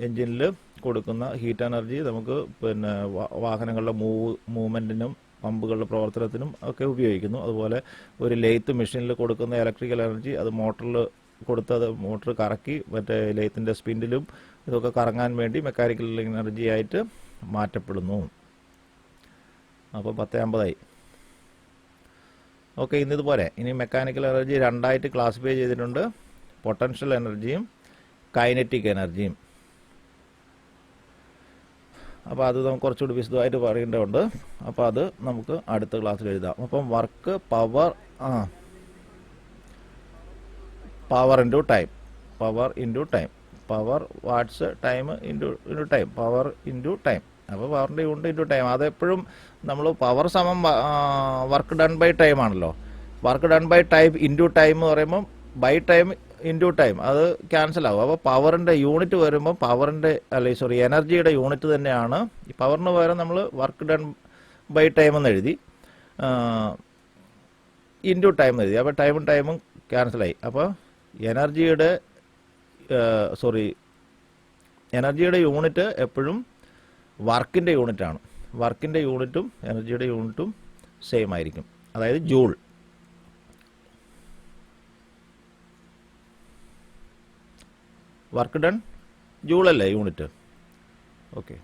എൻജിനിൽ കൊടുക്കുന്ന heat energy നമുക്ക് പിന്നെ വാഹനങ്ങളുടെ മൂവ്മെൻറ്റിനും പമ്പുകളുടെ പ്രവർത്തനത്തിനും ഒക്കെ ഉപയോഗിക്കുന്നു. അതുപോലെ ഒരു ലെയ്ത്ത് മെഷീനിൽ കൊടുക്കുന്ന ഇലക്ട്രിക്കൽ എനർജി അത് മോട്ടറിൽ കൊടുത്തത് മോട്ടർ കറക്കി മറ്റേ ലെയ്ത്തിൻ്റെ സ്പിൻഡിലും ഇതൊക്കെ കറങ്ങാൻ വേണ്ടി മെക്കാനിക്കൽ എനർജി ആയിട്ട് മാറ്റപ്പെടുന്നു. അപ്പോൾ 10:50. ഓക്കെ, ഇന്നിതുപോലെ ഇനി മെക്കാനിക്കൽ എനർജി രണ്ടായിട്ട് ക്ലാസിഫൈ ചെയ്തിട്ടുണ്ട്. പൊട്ടൻഷ്യൽ എനർജിയും കൈനറ്റിക് എനർജിയും. അപ്പോൾ അത് നമുക്ക് കുറച്ചുകൂടി വിശദമായിട്ട് പറയേണ്ടതുണ്ട്. അപ്പോൾ അത് നമുക്ക് അടുത്ത ക്ലാസ്സിൽ എഴുതാം. അപ്പം work power into time, power watts time into time, power into time. അപ്പോൾ പവറിൻ്റെ യൂണിറ്റ് ഇൻറ്റു ടൈം. അതെപ്പോഴും നമ്മൾ പവർ സമം വർക്ക് ഡൺ ബൈ ടൈം ആണല്ലോ. Work done by time into time എന്ന് പറയുമ്പം ബൈ ടൈം ഇൻറ്റു ടൈം അത് ക്യാൻസൽ ആകും. അപ്പോൾ പവറിൻ്റെ യൂണിറ്റ് വരുമ്പോൾ എനർജിയുടെ യൂണിറ്റ് തന്നെയാണ്. ഈ പവറിന് പകരം നമ്മൾ വർക്ക് ഡൺ ബൈ ടൈം എന്ന് എഴുതി, ഇൻറ്റു ടൈം എന്ന് എഴുതി. അപ്പോൾ ടൈമും ക്യാൻസലായി. അപ്പോൾ എനർജിയുടെ യൂണിറ്റ് എപ്പോഴും വർക്കിൻ്റെ യൂണിറ്റാണ്. വർക്കിൻ്റെ യൂണിറ്റും എനർജിയുടെ യൂണിറ്റും സെയിം ആയിരിക്കും, അതായത് ജൂൾ. വർക്ക് ഡൺ ജൂളല്ലേ യൂണിറ്റ്. ഓക്കെ.